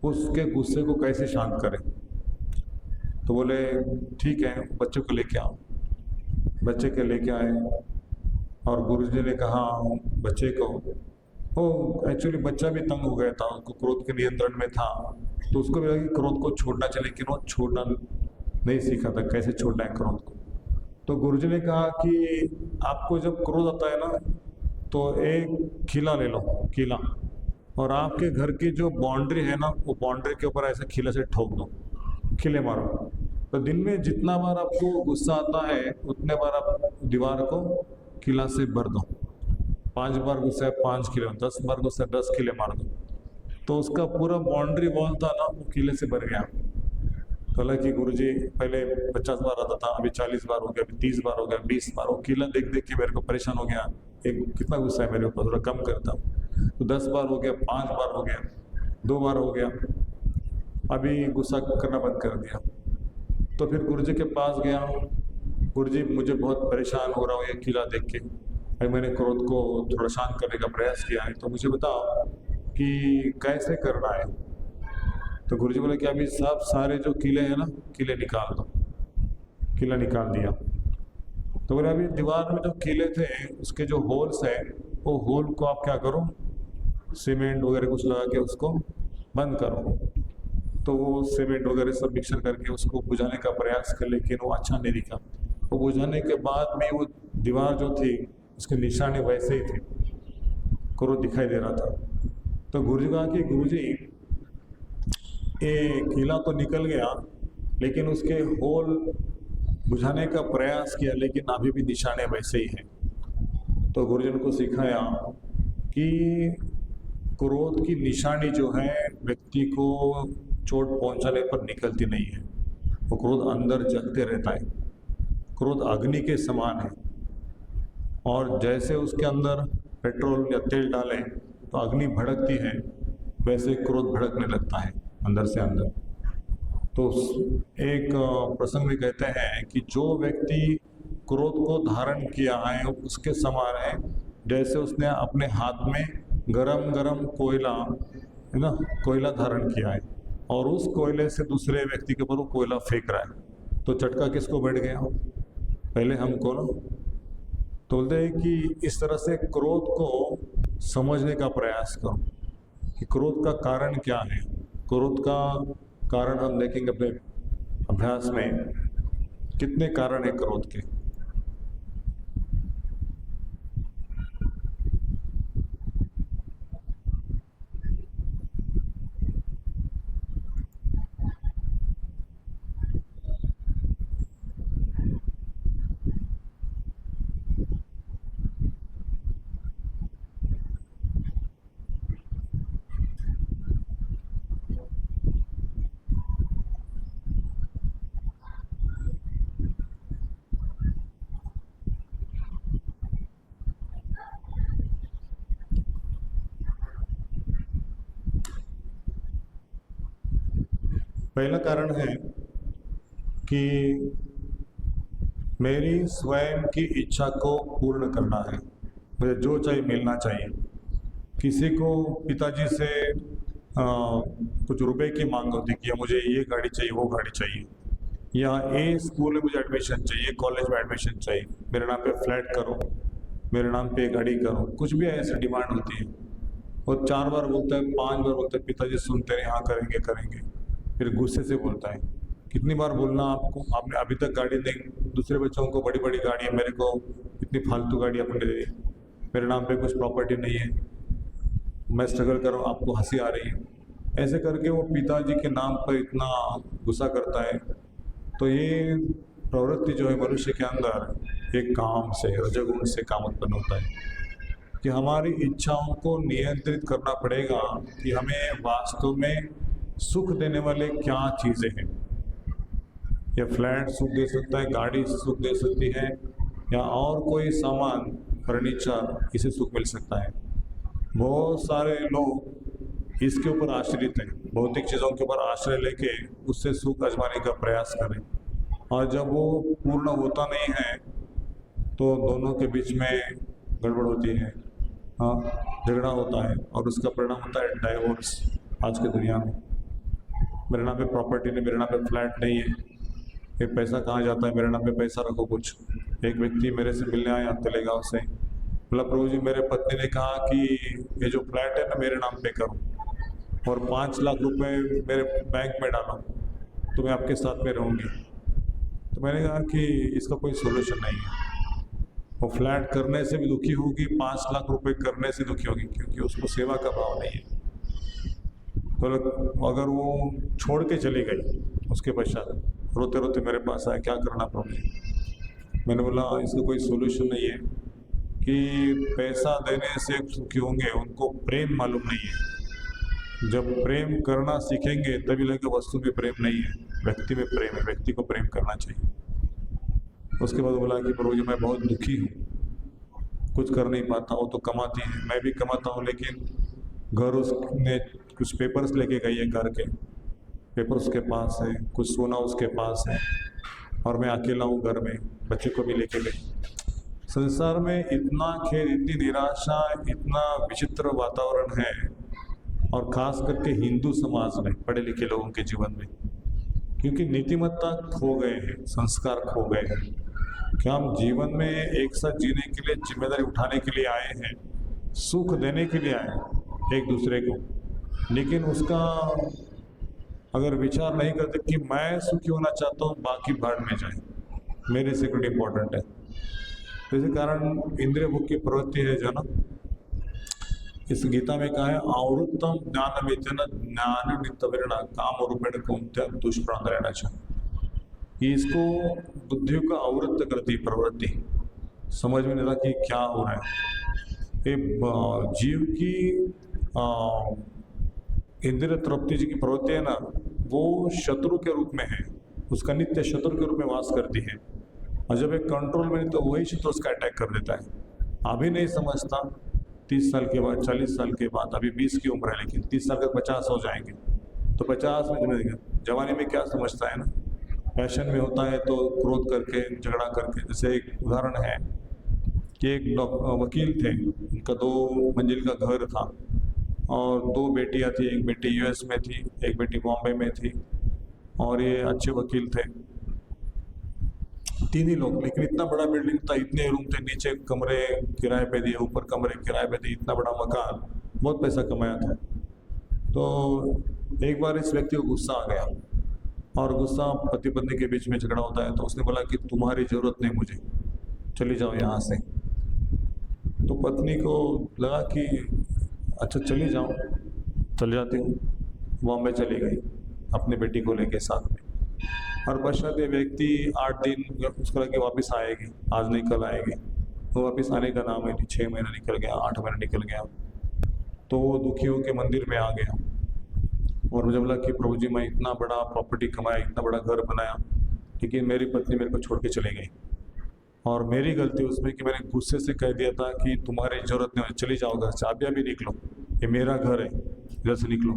उसके गुस्से को कैसे शांत करें? तो बोले ठीक है बच्चे को लेके आओ। बच्चे के लेके आए और गुरुजी ने कहा बच्चे को, वो एक्चुअली बच्चा भी तंग हो गया था, उसको क्रोध के नियंत्रण में था, तो उसको भी लगा कि क्रोध को छोड़ना चाहिए, लेकिन वो छोड़ना नहीं सीखा था कैसे छोड़ना है क्रोध को। तो गुरुजी ने कहा कि आपको जब क्रोध आता है ना, तो एक खिला ले लो, खिला, और आपके घर की जो बाउंड्री है ना, वो बाउंड्री के ऊपर ऐसे खिले से ठोक दो, खिले मारो। तो दिन में जितना बार आपको गुस्सा आता है उतने बार आप दीवार को किला से भर दो। 5 बार गुस्सा है 5 किले, 10 बार गुस्सा है 10 किले मार दो। तो उसका पूरा बाउंड्री वॉल था ना, वो किले से भर गया। तो हालांकि गुरुजी पहले 50 बार आता था, अभी 40 बार हो गया, अभी 30 बार हो गया, 20 बार। वो किला देख देख के मेरे को परेशान हो गया, एक कितना गुस्सा है मेरे ऊपर, थोड़ा कम करता हूँ। तो 10 बार हो गया, 5 बार हो गया, 2 बार हो गया, अभी गुस्सा करना बंद कर दिया। तो फिर गुरुजी के पास गया, गुरुजी मुझे बहुत परेशान हो रहा हूँ ये किला देख के, अभी मैंने क्रोध को थोड़ा शांत करने का प्रयास किया है, तो मुझे बताओ कि कैसे करना है। तो गुरुजी बोले कि अभी सब सारे जो किले हैं ना, किले निकाल दो। किला निकाल दिया। तो बोले अभी दीवार में जो किले थे उसके जो होल्स है, वो होल को आप क्या करो, सीमेंट वगैरह कुछ लगा के उसको बंद करो। तो वो सीमेंट वगैरह सब मिक्सर करके उसको बुझाने का प्रयास कर, लेकिन वो अच्छा नहीं दिखा। वो बुझाने के बाद भी वो दीवार जो थी उसके निशाने वैसे ही थे, क्रोध दिखाई दे रहा था। तो गुरुजी कहा कि गुरुजी ये किला तो निकल गया, लेकिन उसके होल बुझाने का प्रयास किया, लेकिन अभी भी निशाने वैसे ही हैं। तो गुरुजी ने को सिखाया कि क्रोध की निशानी जो है व्यक्ति को चोट पहुंचाने पर निकलती नहीं है, वो क्रोध अंदर जलते रहता है। क्रोध अग्नि के समान है, और जैसे उसके अंदर पेट्रोल या तेल डालें तो अग्नि भड़कती है, वैसे क्रोध भड़कने लगता है अंदर से अंदर। तो एक प्रसंग में कहते हैं कि जो व्यक्ति क्रोध को धारण किया है उसके समान है जैसे उसने अपने हाथ में गरम गरम कोयला, है ना, कोयला धारण किया है, और उस कोयले से दूसरे व्यक्ति के ऊपर वो कोयला फेंक रहा है। तो झटका किसको बैठ गया? पहले हमको ना। तो बोलते हैं कि इस तरह से क्रोध को समझने का प्रयास करो कि क्रोध का कारण क्या है। क्रोध का कारण हम देखेंगे अपने अभ्यास में, कितने कारण है क्रोध के। पहला कारण है कि मेरी स्वयं की इच्छा को पूर्ण करना है। मुझे जो चाहिए मिलना चाहिए। किसी को पिताजी से कुछ रुपए की मांग होती कि मुझे ये गाड़ी चाहिए, वो गाड़ी चाहिए, या ए स्कूल में मुझे एडमिशन चाहिए, कॉलेज में एडमिशन चाहिए, मेरे नाम पे फ्लैट करो, मेरे नाम पे गाड़ी करो, कुछ भी ऐसी डिमांड होती है। और 4 बार बोलता है, 5 बार बोलता है, पिताजी सुनते हैं, हाँ करेंगे करेंगे, फिर गुस्से से बोलता है। कितनी बार बोलना आपको, आपने अभी तक गाड़ी नहीं, दूसरे बच्चों को बड़ी बड़ी गाड़ी है, मेरे को इतनी फालतू गाड़ी आपने दे दी, मेरे नाम पे कुछ प्रॉपर्टी नहीं है, मैं स्ट्रगल कर रहा हूँ, आपको हंसी आ रही है। ऐसे करके वो पिताजी के नाम पर इतना गुस्सा करता है। तो ये प्रवृत्ति जो है मनुष्य के अंदर एक काम से, रजोगुण से काम उत्पन्न होता है कि हमारी इच्छाओं को नियंत्रित करना पड़ेगा कि हमें वास्तव में सुख देने वाले क्या चीज़ें हैं। या फ्लैट सुख दे सकता है, गाड़ी सुख दे सकती है, या और कोई सामान, फर्नीचर, इसे सुख मिल सकता है। बहुत सारे लोग इसके ऊपर आश्रित हैं, भौतिक चीज़ों के ऊपर आश्रय लेके उससे सुख आजमाने का प्रयास करें, और जब वो पूर्ण होता नहीं है तो दोनों के बीच में गड़बड़ होती है, हाँ, झगड़ा होता है, और उसका परिणाम होता है डाइवोर्स। आज की दुनिया में मेरे नाम पे प्रॉपर्टी नहीं, मेरे नाम पे फ्लैट नहीं है, ये पैसा कहाँ जाता है, मेरे नाम पे पैसा रखो कुछ। एक व्यक्ति मेरे से मिलने आया तलेगांव से, बोला प्रभु जी मेरे पत्नी ने कहा कि ये जो फ्लैट है ना मेरे नाम पे करो और 5 लाख रुपए मेरे बैंक में डालो तो मैं आपके साथ में रहूँगी। तो मैंने कहा कि इसका कोई सोल्यूशन नहीं है। वो फ्लैट करने से भी दुखी होगी, 5 लाख रुपए करने से दुखी होगी, क्योंकि उसको सेवा का भाव नहीं है। तो अगर वो छोड़ के चली गई, उसके पश्चात रोते रोते मेरे पास आया, क्या करना प्रभु जी। मैंने बोला इसका कोई सोल्यूशन नहीं है कि पैसा देने से सुखी होंगे, उनको प्रेम मालूम नहीं है। जब प्रेम करना सीखेंगे तभी लगे वस्तु में प्रेम नहीं है, व्यक्ति में प्रेम है, व्यक्ति को प्रेम करना चाहिए। उसके बाद बोला कि प्रभु जी मैं बहुत दुखी हूँ, कुछ कर नहीं पाता। वो तो कमाती है, मैं भी कमाता हूँ, लेकिन घर उसने कुछ पेपर्स लेके गई है, घर के पेपर उसके पास है, कुछ सोना उसके पास है, और मैं अकेला हूँ घर में, बच्चे को भी लेके गई। संसार में इतना खेद, इतनी निराशा, इतना विचित्र वातावरण है, और खास करके हिंदू समाज में, पढ़े लिखे लोगों के जीवन में, क्योंकि नीतिमत्ता खो गए हैं, संस्कार खो गए हैं। क्या हम जीवन में एक साथ जीने के लिए, जिम्मेदारी उठाने के लिए आए हैं, सुख देने के लिए आए हैं एक दूसरे को, लेकिन उसका अगर विचार नहीं करते कि मैं सुखी होना चाहता हूँ, बाकी भाड़ में जाए, मेरी सिक्योरिटी इंपॉर्टेंट है। तो इसी कारण इंद्रिय भोग की प्रवृत्ति है जो ना, इस गीता में कहा है आवृत्तम ज्ञान विद्यन ज्ञान नित्यविरण काम रूपेण कौंत्य दुष्प्राण रहना चाहिए। इसको बुद्धि का आवृत्त करती प्रवृत्ति, समझ में नहीं आता कि क्या हो रहा है। ये जीव की इंद्रिय तृप्ति की प्रवृत्ति है ना, वो शत्रु के रूप में है, उसका नित्य शत्रु के रूप में वास करती है, और जब एक कंट्रोल में नहीं तो वही शत्रु उसका अटैक कर देता है। अभी नहीं समझता, 30 साल के बाद, 40 साल के बाद, अभी 20 की उम्र है, लेकिन 30 साल के 50 हो जाएंगे तो 50 में जिम्मेदारी, जवानी में क्या समझता है ना, पैशन में होता है तो क्रोध करके, झगड़ा करके। जैसे एक उदाहरण है कि एक वकील थे, उनका 2 मंजिल का घर था और 2 बेटियां थी, एक बेटी यूएस में थी, एक बेटी बॉम्बे में थी, और ये अच्छे वकील थे, 3 ही लोग, लेकिन इतना बड़ा बिल्डिंग था, इतने रूम थे, नीचे कमरे किराए पे दिए, ऊपर कमरे किराए पे दिए, इतना बड़ा मकान, बहुत पैसा कमाया था। तो एक बार इस व्यक्ति को गुस्सा आ गया, और गुस्सा पति पत्नी के बीच में झगड़ा होता है, तो उसने बोला कि तुम्हारी ज़रूरत नहीं मुझे, चली जाओ यहाँ से। तो पत्नी को लगा कि अच्छा चली जाओ, चल जाती हूँ। बॉम्बे चली गई अपनी बेटी को लेके साथ में, और पश्चात ये व्यक्ति 8 दिन उसको लगे वापस आएगी, आज नहीं कल आएगी, तो वापस आने का नाम है नहीं। 6 महीना निकल गया, 8 महीना निकल गया, तो वो दुखी होकर मंदिर में आ गया, और मुझे बोला कि प्रभु जी मैं इतना बड़ा प्रॉपर्टी कमाया, इतना बड़ा घर बनाया, लेकिन मेरी पत्नी मेरे को छोड़ के चली गई, और मेरी गलती उसमें कि मैंने गुस्से से कह दिया था कि तुम्हारी ज़रूरत नहीं, चली जाओ घर से, अभी निकलो, ये मेरा घर है, इधर से निकलो।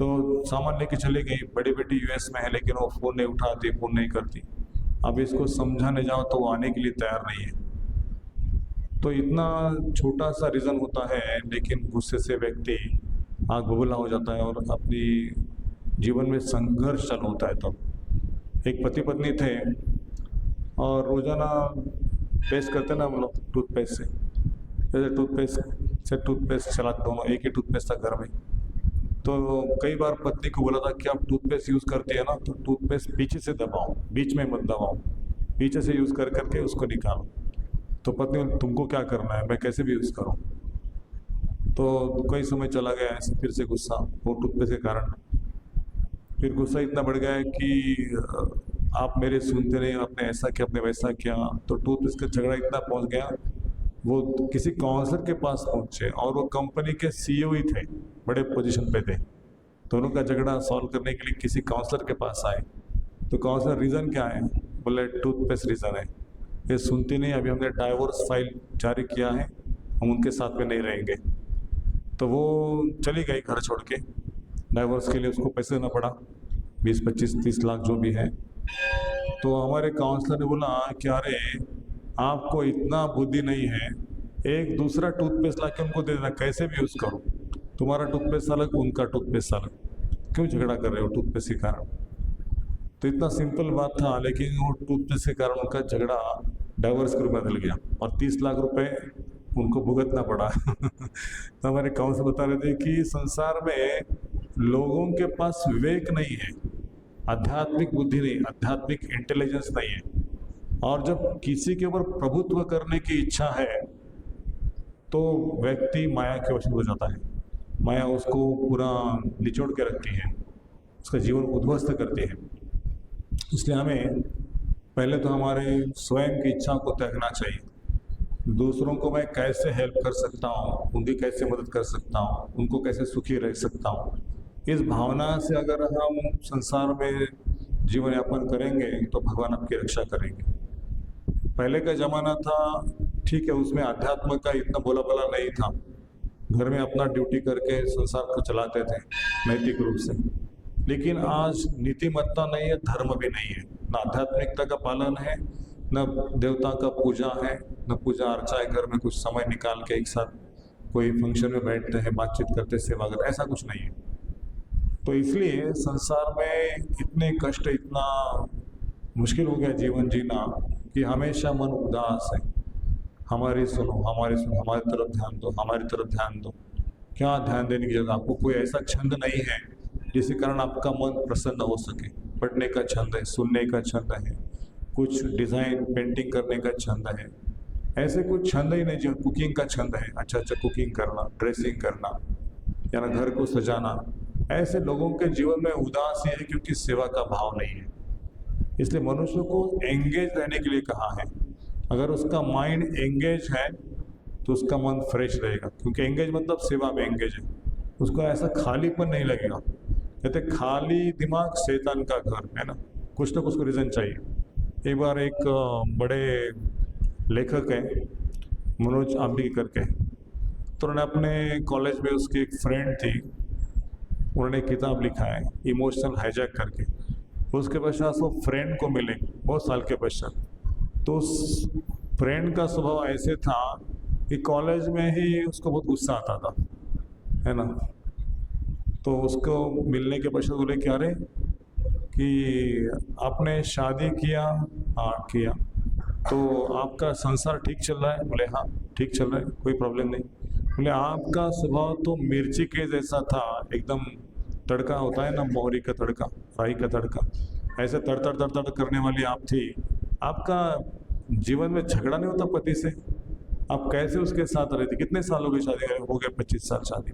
तो सामान लेके चली गई। बड़ी बेटी यूएस में है लेकिन वो फ़ोन नहीं उठाती, फ़ोन नहीं करती। अब इसको समझाने जाओ तो वो आने के लिए तैयार नहीं है। तो इतना छोटा सा रीज़न होता है लेकिन गुस्से से व्यक्ति आग बबूला हो जाता है और अपनी जीवन में संघर्ष चालू होता है। तब एक पति पत्नी थे और रोज़ाना पेस्ट करते ना हम लोग टूथपेस्ट से, जैसे टूथपेस्ट चला, दोनों एक ही टूथपेस्ट था घर में। तो कई बार पत्नी को बोला था कि आप टूथपेस्ट यूज़ करती है ना तो टूथपेस्ट पीछे से दबाओ, बीच में मत दबाओ, पीछे से यूज़ कर करके उसको निकालो। तो पत्नी बोली तुमको क्या करना है, मैं कैसे भी यूज़ करूँ। तो कई समय चला गया ऐसे, फिर से गुस्सा वो टूथपेस्ट के कारण। फिर गुस्सा इतना बढ़ गया है कि आप मेरे सुनते नहीं, आपने ऐसा किया, आपने वैसा किया। तो टूथपेस्ट का झगड़ा इतना पहुंच गया, वो किसी काउंसलर के पास पहुंचे और वो कंपनी के सीईओ ही थे, बड़े पोजीशन पे थे। दोनों का झगड़ा सॉल्व करने के लिए किसी काउंसलर के पास आए। तो काउंसलर रीज़न क्या है, बोले टूथपेस्ट रीज़न है। ये सुनती नहीं, अभी हमने डाइवोर्स फाइल जारी किया है, हम उनके साथ में नहीं रहेंगे। तो वो चली गई घर छोड़ के। डाइवोर्स के लिए उसको पैसे देना पड़ा, 20, 25, 30 लाख जो भी है। तो हमारे काउंसलर ने बोला कि अरे आपको इतना बुद्धि नहीं है, एक दूसरा टूथपेस्ट ला के उनको दे देना, कैसे भी यूज़ करो, तुम्हारा टूथपेस्ट अलग, उनका टूथपेस्ट अलग, क्यों झगड़ा कर रहे हो टूथपेस्ट के कारण। तो इतना सिंपल बात था लेकिन वो टूथपेस्ट के कारण उनका झगड़ा डाइवोर्स के रूप में बदल गया और 30 लाख रुपए उनको भुगतना पड़ा। तो हमारे काउंसलर बता रहे थे कि संसार में लोगों के पास विवेक नहीं है, आध्यात्मिक बुद्धि नहीं, आध्यात्मिक इंटेलिजेंस नहीं है। और जब किसी के ऊपर प्रभुत्व करने की इच्छा है तो व्यक्ति माया के वश हो जाता है। माया उसको पूरा निचोड़ के रखती है, उसका जीवन उद्ध्वस्त करती है। इसलिए हमें पहले तो हमारे स्वयं की इच्छा को त्यागना चाहिए। दूसरों को मैं कैसे हेल्प कर सकता हूँ, उनकी कैसे मदद कर सकता हूँ, उनको कैसे सुखी रह सकता हूँ, इस भावना से अगर हम संसार में जीवन यापन करेंगे तो भगवान आपकी रक्षा करेंगे। पहले का ज़माना था, ठीक है, उसमें अध्यात्म का इतना बोला बोला नहीं था, घर में अपना ड्यूटी करके संसार को चलाते थे नैतिक रूप से। लेकिन आज नीतिमत्ता नहीं है, धर्म भी नहीं है, न आध्यात्मिकता का पालन है, न देवता का पूजा है, न पूजा अर्चा है। घर में कुछ समय निकाल के एक साथ कोई फंक्शन में बैठते हैं, बातचीत करते, सेवा करते, ऐसा कुछ नहीं है। तो इसलिए संसार में इतने कष्ट, इतना मुश्किल हो गया जीवन जीना कि हमेशा मन उदास है। हमारी सुनो, हमारी सुनो, हमारी तरफ ध्यान दो, हमारी तरफ ध्यान दो। क्या ध्यान देने की जगह, आपको कोई ऐसा छंद नहीं है जिसके कारण आपका मन प्रसन्न हो सके। पढ़ने का छंद है, सुनने का छंद है, कुछ डिज़ाइन पेंटिंग करने का छंद है, ऐसे कुछ छंद ही नहीं। जो कुकिंग का छंद है, अच्छा अच्छा कुकिंग करना, ड्रेसिंग करना या ना घर को सजाना, ऐसे लोगों के जीवन में उदासी है क्योंकि सेवा का भाव नहीं है। इसलिए मनुष्य को एंगेज रहने के लिए कहा है। अगर उसका माइंड एंगेज है तो उसका मन फ्रेश रहेगा, क्योंकि एंगेज मतलब सेवा में एंगेज है, उसको ऐसा खालीपन नहीं लगेगा। कहते खाली दिमाग शैतान का घर है ना, कुछ ना कुछ को रीज़न चाहिए। एक बार एक बड़े लेखक हैं मनोज आम्बी करके, तो उन्होंने अपने कॉलेज में, उसकी एक फ्रेंड थी, उन्होंने किताब लिखा है इमोशनल हाईजैक करके। उसके पश्चात वो फ्रेंड को मिले बहुत साल के पश्चात, तो उस फ्रेंड का स्वभाव ऐसे था कि कॉलेज में ही उसको बहुत गुस्सा आता था, है ना। तो उसको मिलने के पश्चात बोले कि अरे कि आपने शादी किया? हाँ किया। तो आपका संसार ठीक चल रहा है? बोले हाँ ठीक चल रहा है, कोई प्रॉब्लम नहीं। बोले आपका स्वभाव तो मिर्ची के जैसा था, एकदम तड़का होता है ना, मोहरी का तड़का, राई का तड़का, ऐसे तड़तड़ तड़तड़ करने वाली आप थी। आपका जीवन में झगड़ा नहीं होता पति से? आप कैसे उसके साथ रहती? कितने साल हो गए शादी करे? हो गए 25 साल शादी,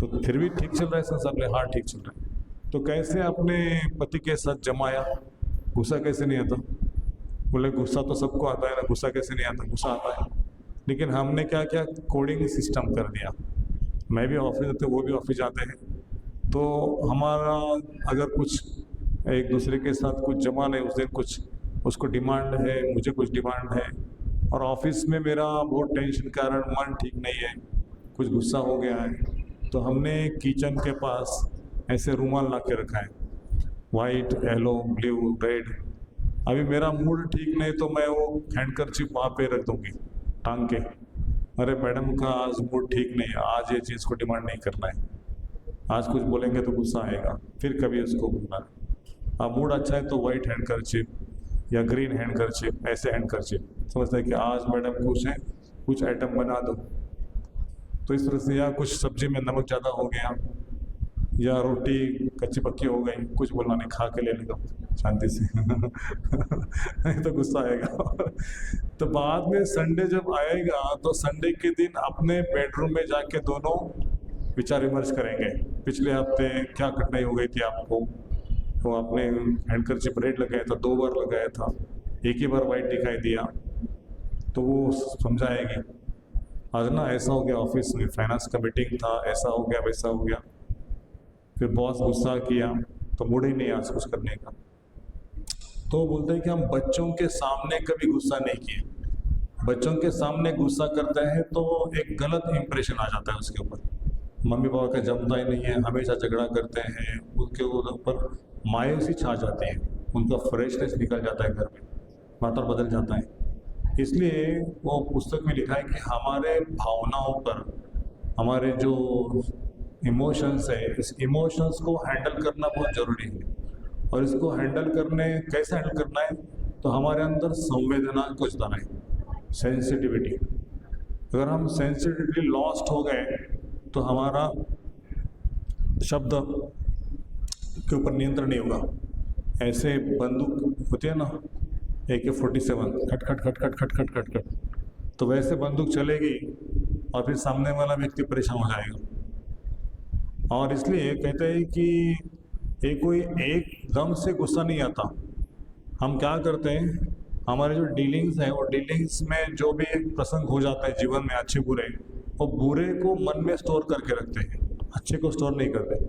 तो फिर भी ठीक चल रहा है संसार? बोले हाँ ठीक चल रहा है। तो कैसे अपने पति के साथ जमाया? गुस्सा कैसे नहीं आता? बोले गुस्सा तो सबको आता है ना, गुस्सा कैसे नहीं आता? गुस्सा आता है, लेकिन हमने क्या किया, कोडिंग सिस्टम कर दिया। मैं भी ऑफिस जाते, वो भी ऑफिस जाते हैं, तो हमारा अगर कुछ एक दूसरे के साथ कुछ जमा नहीं, उस दिन कुछ उसको डिमांड है, मुझे कुछ डिमांड है, और ऑफिस में मेरा बहुत टेंशन के कारण मन ठीक नहीं है, कुछ गुस्सा हो गया है, तो हमने किचन के पास ऐसे रूमाल ला के रखा है, वाइट, येलो, ब्लू, रेड। अभी मेरा मूड ठीक नहीं तो मैं वो हैंडकरचिप वहाँ पे रख दूंगी टांग के। अरे मैडम का आज मूड ठीक नहीं है, आज ये चीज़ को डिमांड नहीं करना है, आज कुछ बोलेंगे तो गुस्सा आएगा, फिर कभी उसको बोलना है। अब मूड अच्छा है तो वाइट हैंडकरचिप या ग्रीन हैंडकरचिप, ऐसे हैंडकरचिप समझते हैं कि आज मैडम खुश है, कुछ आइटम बना दो। तो इस तरह से, या कुछ सब्जी में नमक ज़्यादा हो गया, या रोटी कच्ची पक्की हो गई, कुछ बोलना नहीं, खा के ले लेगा शांति से नहीं तो गुस्सा आएगा तो बाद में संडे जब आएगा तो संडे के दिन अपने बेडरूम में जाके दोनों विचार विमर्श करेंगे, पिछले हफ्ते क्या कठिनाई हो गई थी आपको, तो आपने हैंडकरचिप रेड लगाया था, 2 बार लगाया था, एक ही बार वाइट दिखाई दिया, तो वो समझाएगी आज ना ऐसा हो गया, ऑफिस में फाइनेंस का मीटिंग था, ऐसा हो गया, वैसा हो गया, फिर बॉस गुस्सा किया तो मूड ही नहीं आज कुछ करने का। तो बोलते हैं कि हम बच्चों के सामने कभी गुस्सा नहीं किए, बच्चों के सामने गुस्सा करते हैं तो एक गलत इंप्रेशन आ जाता है उसके ऊपर, मम्मी पापा का जमता ही नहीं है, हमेशा झगड़ा करते हैं, उनके ऊपर मायूसी छा जाती है, उनका फ्रेशनेस निकल जाता है, घर में वातावरण बदल जाता है। इसलिए वो पुस्तक में लिखा है कि हमारे भावनाओं पर, हमारे जो इमोशंस है, इस इमोशंस को हैंडल करना बहुत ज़रूरी है। और इसको हैंडल करने, कैसे हैंडल करना है, तो हमारे अंदर संवेदना को जताना है, सेंसिटिविटी। अगर हम सेंसिटिविटी लॉस्ट हो गए तो हमारा शब्द के ऊपर नियंत्रण नहीं होगा। ऐसे बंदूक होती है ना, AK-47, खट खट खट खट खट खट खट खट, तो वैसे बंदूक चलेगी और फिर सामने वाला व्यक्ति परेशान हो जाएगा। और इसलिए कहते हैं कि ये कोई एकदम से गुस्सा नहीं आता। हम क्या करते हैं, हमारे जो डीलिंग्स हैं, वो डीलिंग्स में जो भी एक प्रसंग हो जाता है जीवन में, अच्छे बुरे, वो बुरे को मन में स्टोर करके रखते हैं, अच्छे को स्टोर नहीं करते,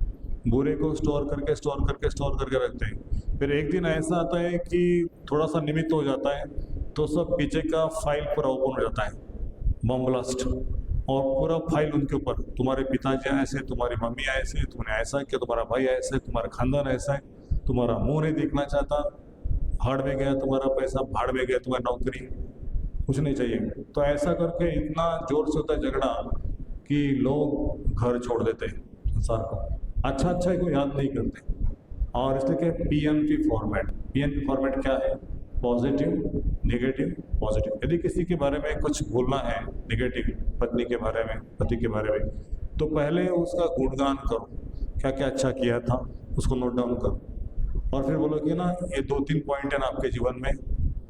बुरे को स्टोर करके रखते हैं। फिर एक दिन ऐसा आता है कि थोड़ा सा निमित्त हो जाता है तो सब पीछे का फाइल पूरा ओपन हो जाता है, बम ब्लास्ट, और पूरा फाइल उनके ऊपर, तुम्हारे पिताजी ऐसे, तुम्हारी मम्मी ऐसे, तुमने ऐसा किया, तुम्हारा भाई ऐसे, तुम्हारा खानदान ऐसा है, तुम्हारा मुंह नहीं देखना चाहता, भाड़ में गया तुम्हारा पैसा, भाड़ में गया तुम्हारी नौकरी, कुछ नहीं चाहिए। तो ऐसा करके इतना जोर से होता है झगड़ा कि लोग घर छोड़ देते हैं संसार को, अच्छा को याद नहीं करते। और इसलिए कि PNP फॉर्मेट क्या है, पॉजिटिव, नेगेटिव, पॉजिटिव। यदि किसी के बारे में कुछ बोलना है नेगेटिव, पत्नी के बारे में, पति के बारे में, तो पहले उसका गुणगान करो, क्या क्या अच्छा किया था उसको नोट डाउन करो, और फिर बोलो कि ना ये 2-3 पॉइंट है ना आपके जीवन में,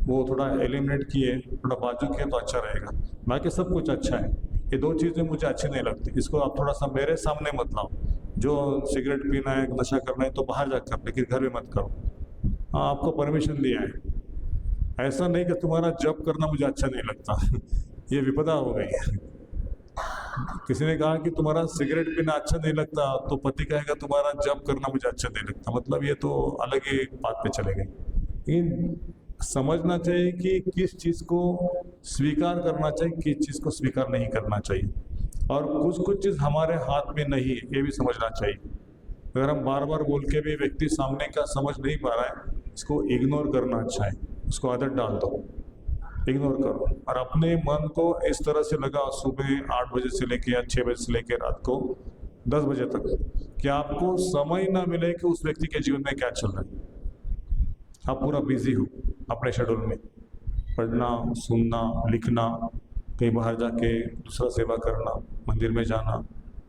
वो थोड़ा एलिमिनेट किए, थोड़ा बाजू किए तो अच्छा रहेगा, बाकी सब कुछ अच्छा है, ये 2 चीज़ें मुझे अच्छी नहीं लगती, इसको आप थोड़ा सा मेरे सामने मत लाओ। जो सिगरेट पीना है, नशा करना है तो बाहर जाकर, लेकिन घर में मत करो। हाँ, आपको परमिशन दिया है, ऐसा नहीं कि तुम्हारा जप करना मुझे अच्छा नहीं लगता ये विपदा हो गई है। किसी ने कहा कि तुम्हारा सिगरेट पीना अच्छा नहीं लगता, तो पति कहेगा तुम्हारा जप करना मुझे अच्छा नहीं लगता, मतलब ये तो अलग ही बात पे चले गए। लेकिन समझना चाहिए कि किस चीज़ को स्वीकार करना चाहिए, किस चीज़ को स्वीकार नहीं करना चाहिए, और कुछ चीज़ हमारे हाथ में नहीं है, ये भी समझना चाहिए। अगर हम बार बार बोल के भी व्यक्ति सामने का समझ नहीं पा रहा है, इसको इग्नोर करना अच्छा है, उसको आदत डाल दो, इग्नोर करो, और अपने मन को इस तरह से लगा सुबह 8 बजे से लेके या 6 बजे से लेके रात को 10 बजे तक, कि आपको समय ना मिले कि उस व्यक्ति के जीवन में क्या चल रहा है। आप पूरा बिजी हो अपने शेड्यूल में, पढ़ना, सुनना, लिखना, कहीं बाहर जाके दूसरा सेवा करना, मंदिर में जाना,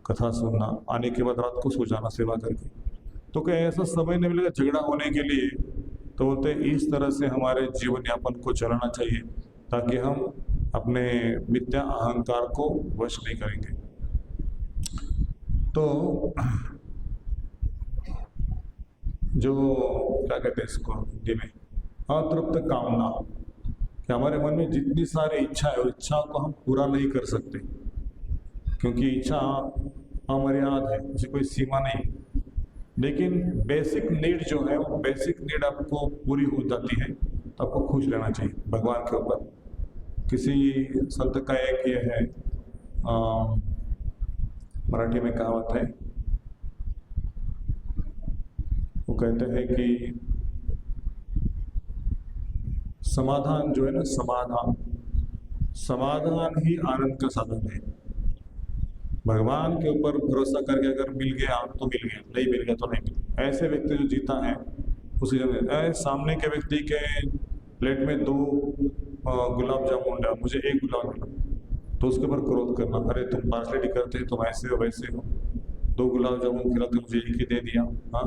कथा सुनना, आने के बाद रात को सो जाना सेवा करके, तो क्या ऐसा समय नहीं मिलेगा झगड़ा होने के लिए। तो बोलते इस तरह से हमारे जीवन यापन को चलाना चाहिए ताकि हम अपने मिथ्या अहंकार को वश नहीं करेंगे। तो जो क्या कहते हैं इसको हिंदी में, अतृप्त कामना, कि हमारे मन में जितनी सारी इच्छा है, उस इच्छा को हम पूरा नहीं कर सकते, क्योंकि इच्छा अमर्याद है, उसे कोई सीमा नहीं। लेकिन बेसिक नीड जो है, वो बेसिक नीड आपको पूरी हो जाती है तो आपको खुश रहना चाहिए भगवान के ऊपर। किसी संत का एक ये है, मराठी में कहावत है, कहते हैं कि समाधान जो है ना, समाधान ही आनंद का साधन है। भगवान के ऊपर भरोसा करके अगर मिल गया तो मिल गया, नहीं मिल गया तो नहीं मिल गया। ऐसे व्यक्ति जो जीता है उसी जगह, सामने के व्यक्ति के प्लेट में 2 गुलाब जामुन डाल, मुझे 1 गुलाब मिला, तो उसके ऊपर क्रोध करना, अरे तुम पार्सलिटी करते हो, तुम ऐसे हो वैसे हो, 2 गुलाब जामुन खिलाते मुझे 1 ही दे दिया। हाँ,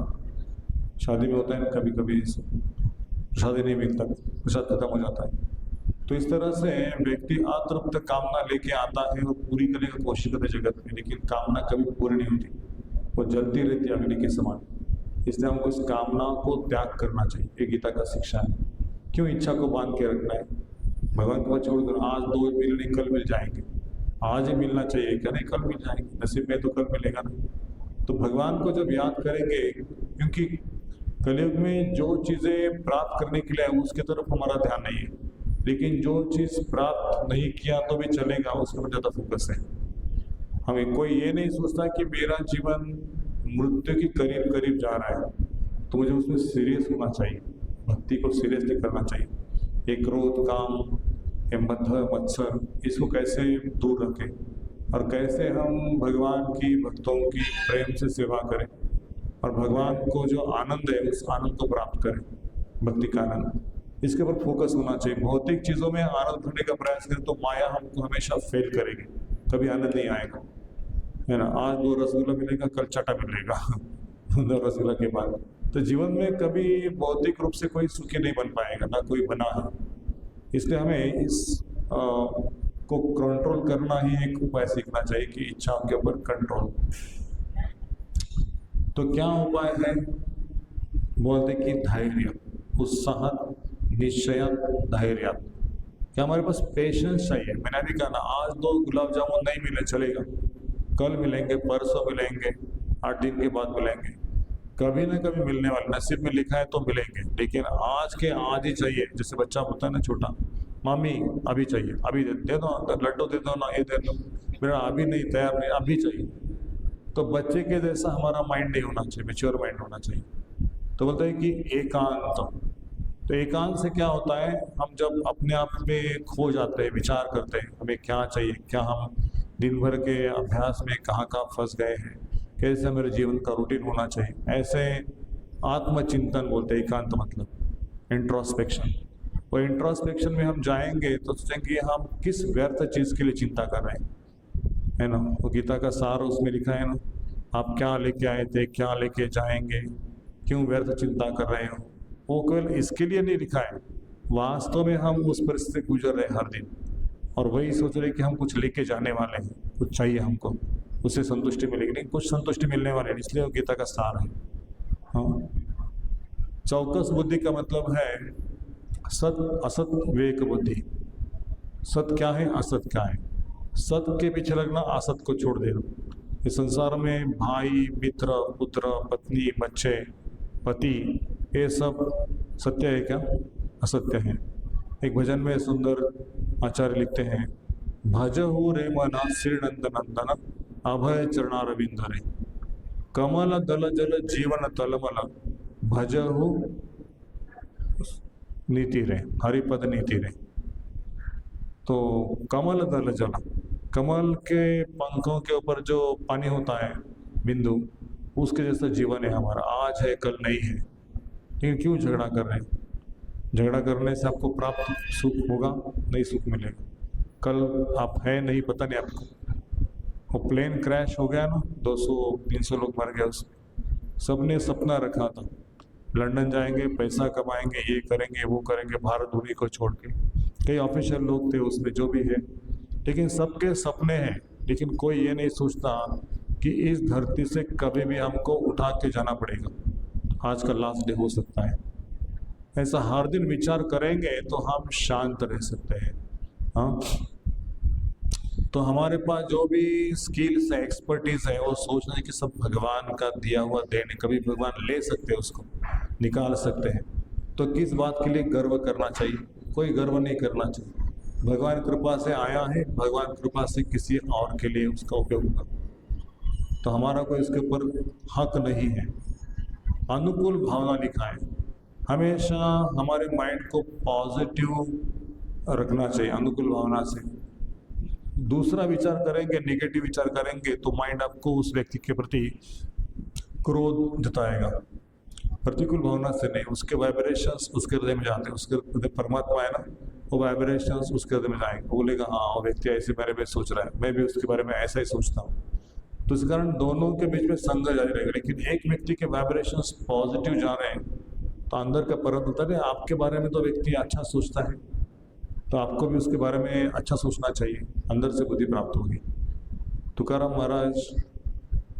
शादी में होता है कभी कभी, शादी नहीं मिलता, प्रसाद खत्म हो जाता है। तो इस तरह से व्यक्ति अतृप्त कामना लेके आता है और पूरी करने की कोशिश करते जगत में, लेकिन कामना कभी पूरी नहीं होती, वो जलती रहती है अग्नि के समान। इसलिए हमको इस कामना को त्याग करना चाहिए, ये गीता का शिक्षा है। क्यों इच्छा को बांध के रखना है? भगवान को छोड़ कर आज 2 मिल नहीं, कल मिल जाएंगे, आज ही मिलना चाहिए क्या? नहीं, कल मिल जाएंगे, नसीब में तो कल मिलेगा ना। तो भगवान को जब याद करेंगे, क्योंकि कलयुग में जो चीज़ें प्राप्त करने के लिए है उसके तरफ हमारा ध्यान नहीं है, लेकिन जो चीज़ प्राप्त नहीं किया तो भी चलेगा उसके ऊपर ज़्यादा फोकस है। हमें कोई ये नहीं सोचता कि मेरा जीवन मृत्यु के करीब करीब जा रहा है तो मुझे उसमें सीरियस होना चाहिए, भक्ति को सीरियसली करना चाहिए। ये क्रोध, काम, ये मत्सर, इसको कैसे दूर रखें और कैसे हम भगवान की भक्तों की प्रेम से सेवा करें और भगवान को जो आनंद है उस आनंद को प्राप्त करें, भक्ति का आनंद, इसके ऊपर फोकस होना चाहिए। भौतिक चीज़ों में आनंद ढूंढने का प्रयास करें तो माया हमको हमेशा फेल करेगी, कभी आनंद नहीं आएगा, है ना। आज 2 रसगुल्ला मिलेगा, कल चाटा मिलेगा 2 रसगुल्ला के बाद। तो जीवन में कभी भौतिक रूप से कोई सुखी नहीं बन पाएगा, ना कोई बना है। इसलिए हमें इस को कंट्रोल करना ही एक उपाय सीखना चाहिए कि इच्छाओं के ऊपर कंट्रोल। तो क्या उपाय है? बोलते कि धैर्य, उत्साह, निश्चय, धैर्य। क्या हमारे पास पेशेंस चाहिए? मैंने अभी कहा ना, आज 2 गुलाब जामुन नहीं मिले चलेगा, कल मिलेंगे, परसों मिलेंगे, 8 दिन के बाद मिलेंगे, कभी ना कभी मिलने वाले, नसीब में लिखा है तो मिलेंगे, लेकिन आज के आज ही चाहिए। जैसे बच्चा होता है ना छोटा, मामी अभी चाहिए, अभी दे दो, लड्डू दे दो ना, ये दे दो, मेरा अभी नहीं, तैयार नहीं, अभी चाहिए। तो बच्चे के जैसा हमारा माइंड नहीं होना चाहिए, मैच्योर माइंड होना चाहिए। तो बोलते हैं कि एकांत। तो एकांत से क्या होता है, हम जब अपने आप में खो जाते हैं, विचार करते हैं हमें क्या चाहिए, क्या हम दिन भर के अभ्यास में कहाँ फंस गए हैं, कैसे मेरे जीवन का रूटीन होना चाहिए, ऐसे आत्मचिंतन बोलते हैं एकांत मतलब इंट्रोस्पेक्शन। और इंट्रोस्पेक्शन में हम जाएंगे तो सोचेंगे हम किस व्यर्थ चीज़ के लिए चिंता कर रहे हैं, है ना। वो गीता का सार उसमें लिखा है ना, आप क्या लेके आए थे, क्या लेके जाएंगे, क्यों व्यर्थ चिंता कर रहे हो। वो केवल इसके लिए नहीं लिखा है, वास्तव में हम उस परिस्थिति से गुजर रहे हैं हर दिन, और वही सोच रहे कि हम कुछ लेके जाने वाले हैं, कुछ चाहिए हमको, उससे संतुष्टि मिलेगी, नहीं कुछ संतुष्टि मिलने वाले है, इसलिए वो गीता का सार है। हाँ, चौकस बुद्धि का मतलब है सत असत विवेक बुद्धि। सत क्या है, असत क्या है। सत के पीछे लगना, असत को छोड़ देना। इस संसार में भाई, मित्र, पुत्र, पत्नी, बच्चे, पति, ये सब सत्य है क्या? असत्य है। एक भजन में सुंदर आचार्य लिखते हैं, भजहु रे मना श्रीनंद नंदन अभय चरणारविंद रे, कमल दल जल जीवन तलमल भजहु नीति रे, हरिपद नीति रे। तो कमल दल जल, कमल के पंखों के ऊपर जो पानी होता है बिंदु, उसके जैसा जीवन है हमारा, आज है कल नहीं है। लेकिन क्यों झगड़ा कर रहे हैं? झगड़ा करने से आपको प्राप्त सुख होगा? नहीं, सुख मिलेगा। कल आप है नहीं, पता नहीं आपको। वो प्लेन क्रैश हो गया ना, 200-300 लोग मर गए उसमें। सबने सपना रखा था लंदन जाएंगे, पैसा कमाएंगे, ये करेंगे, वो करेंगे, भारत भूमि को छोड़ के। कई ऑफिशियल लोग थे उसमें, जो भी है, लेकिन सबके सपने हैं। लेकिन कोई ये नहीं सोचता कि इस धरती से कभी भी हमको उठा के जाना पड़ेगा, आज का लास्ट डे हो सकता है। ऐसा हर दिन विचार करेंगे तो हम शांत रह सकते हैं। हाँ, तो हमारे पास जो भी स्किल्स है, एक्सपर्टीज है, वो सोचना है कि सब भगवान का दिया हुआ देन है, कभी भगवान ले सकते हैं, उसको निकाल सकते हैं। तो किस बात के लिए गर्व करना चाहिए? कोई गर्व नहीं करना चाहिए। भगवान कृपा से आया है, भगवान कृपा से किसी और के लिए उसका उपयोग होगा। तो हमारा कोई इसके ऊपर हक नहीं है। अनुकूल भावना दिखाएं। हमेशा हमारे माइंड को पॉजिटिव रखना चाहिए अनुकूल भावना से। दूसरा विचार करेंगे, नेगेटिव विचार करेंगे तो माइंड आपको उस व्यक्ति के प्रति क्रोध जताएगा। प्रतिकूल भावना से नहीं, उसके वाइब्रेशंस उसके हृदय में जाते हैं। उसके हृदय परमात्मा है ना, वो वाइब्रेशंस उसके हृदय में जाएंगे। वो बोलेगा हाँ वो व्यक्ति ऐसे बारे में सोच रहा है, मैं भी उसके बारे में ऐसा ही सोचता हूँ। तो इस कारण दोनों के बीच में संघर्ष जारी रहेगा। लेकिन एक व्यक्ति के वाइब्रेशंस पॉजिटिव जा रहे हैं तो अंदर का परम होता है आपके बारे में तो व्यक्ति अच्छा सोचता है, तो आपको भी उसके बारे में अच्छा सोचना चाहिए, अंदर से बुद्धि प्राप्त होगी। तुकाराम महाराज,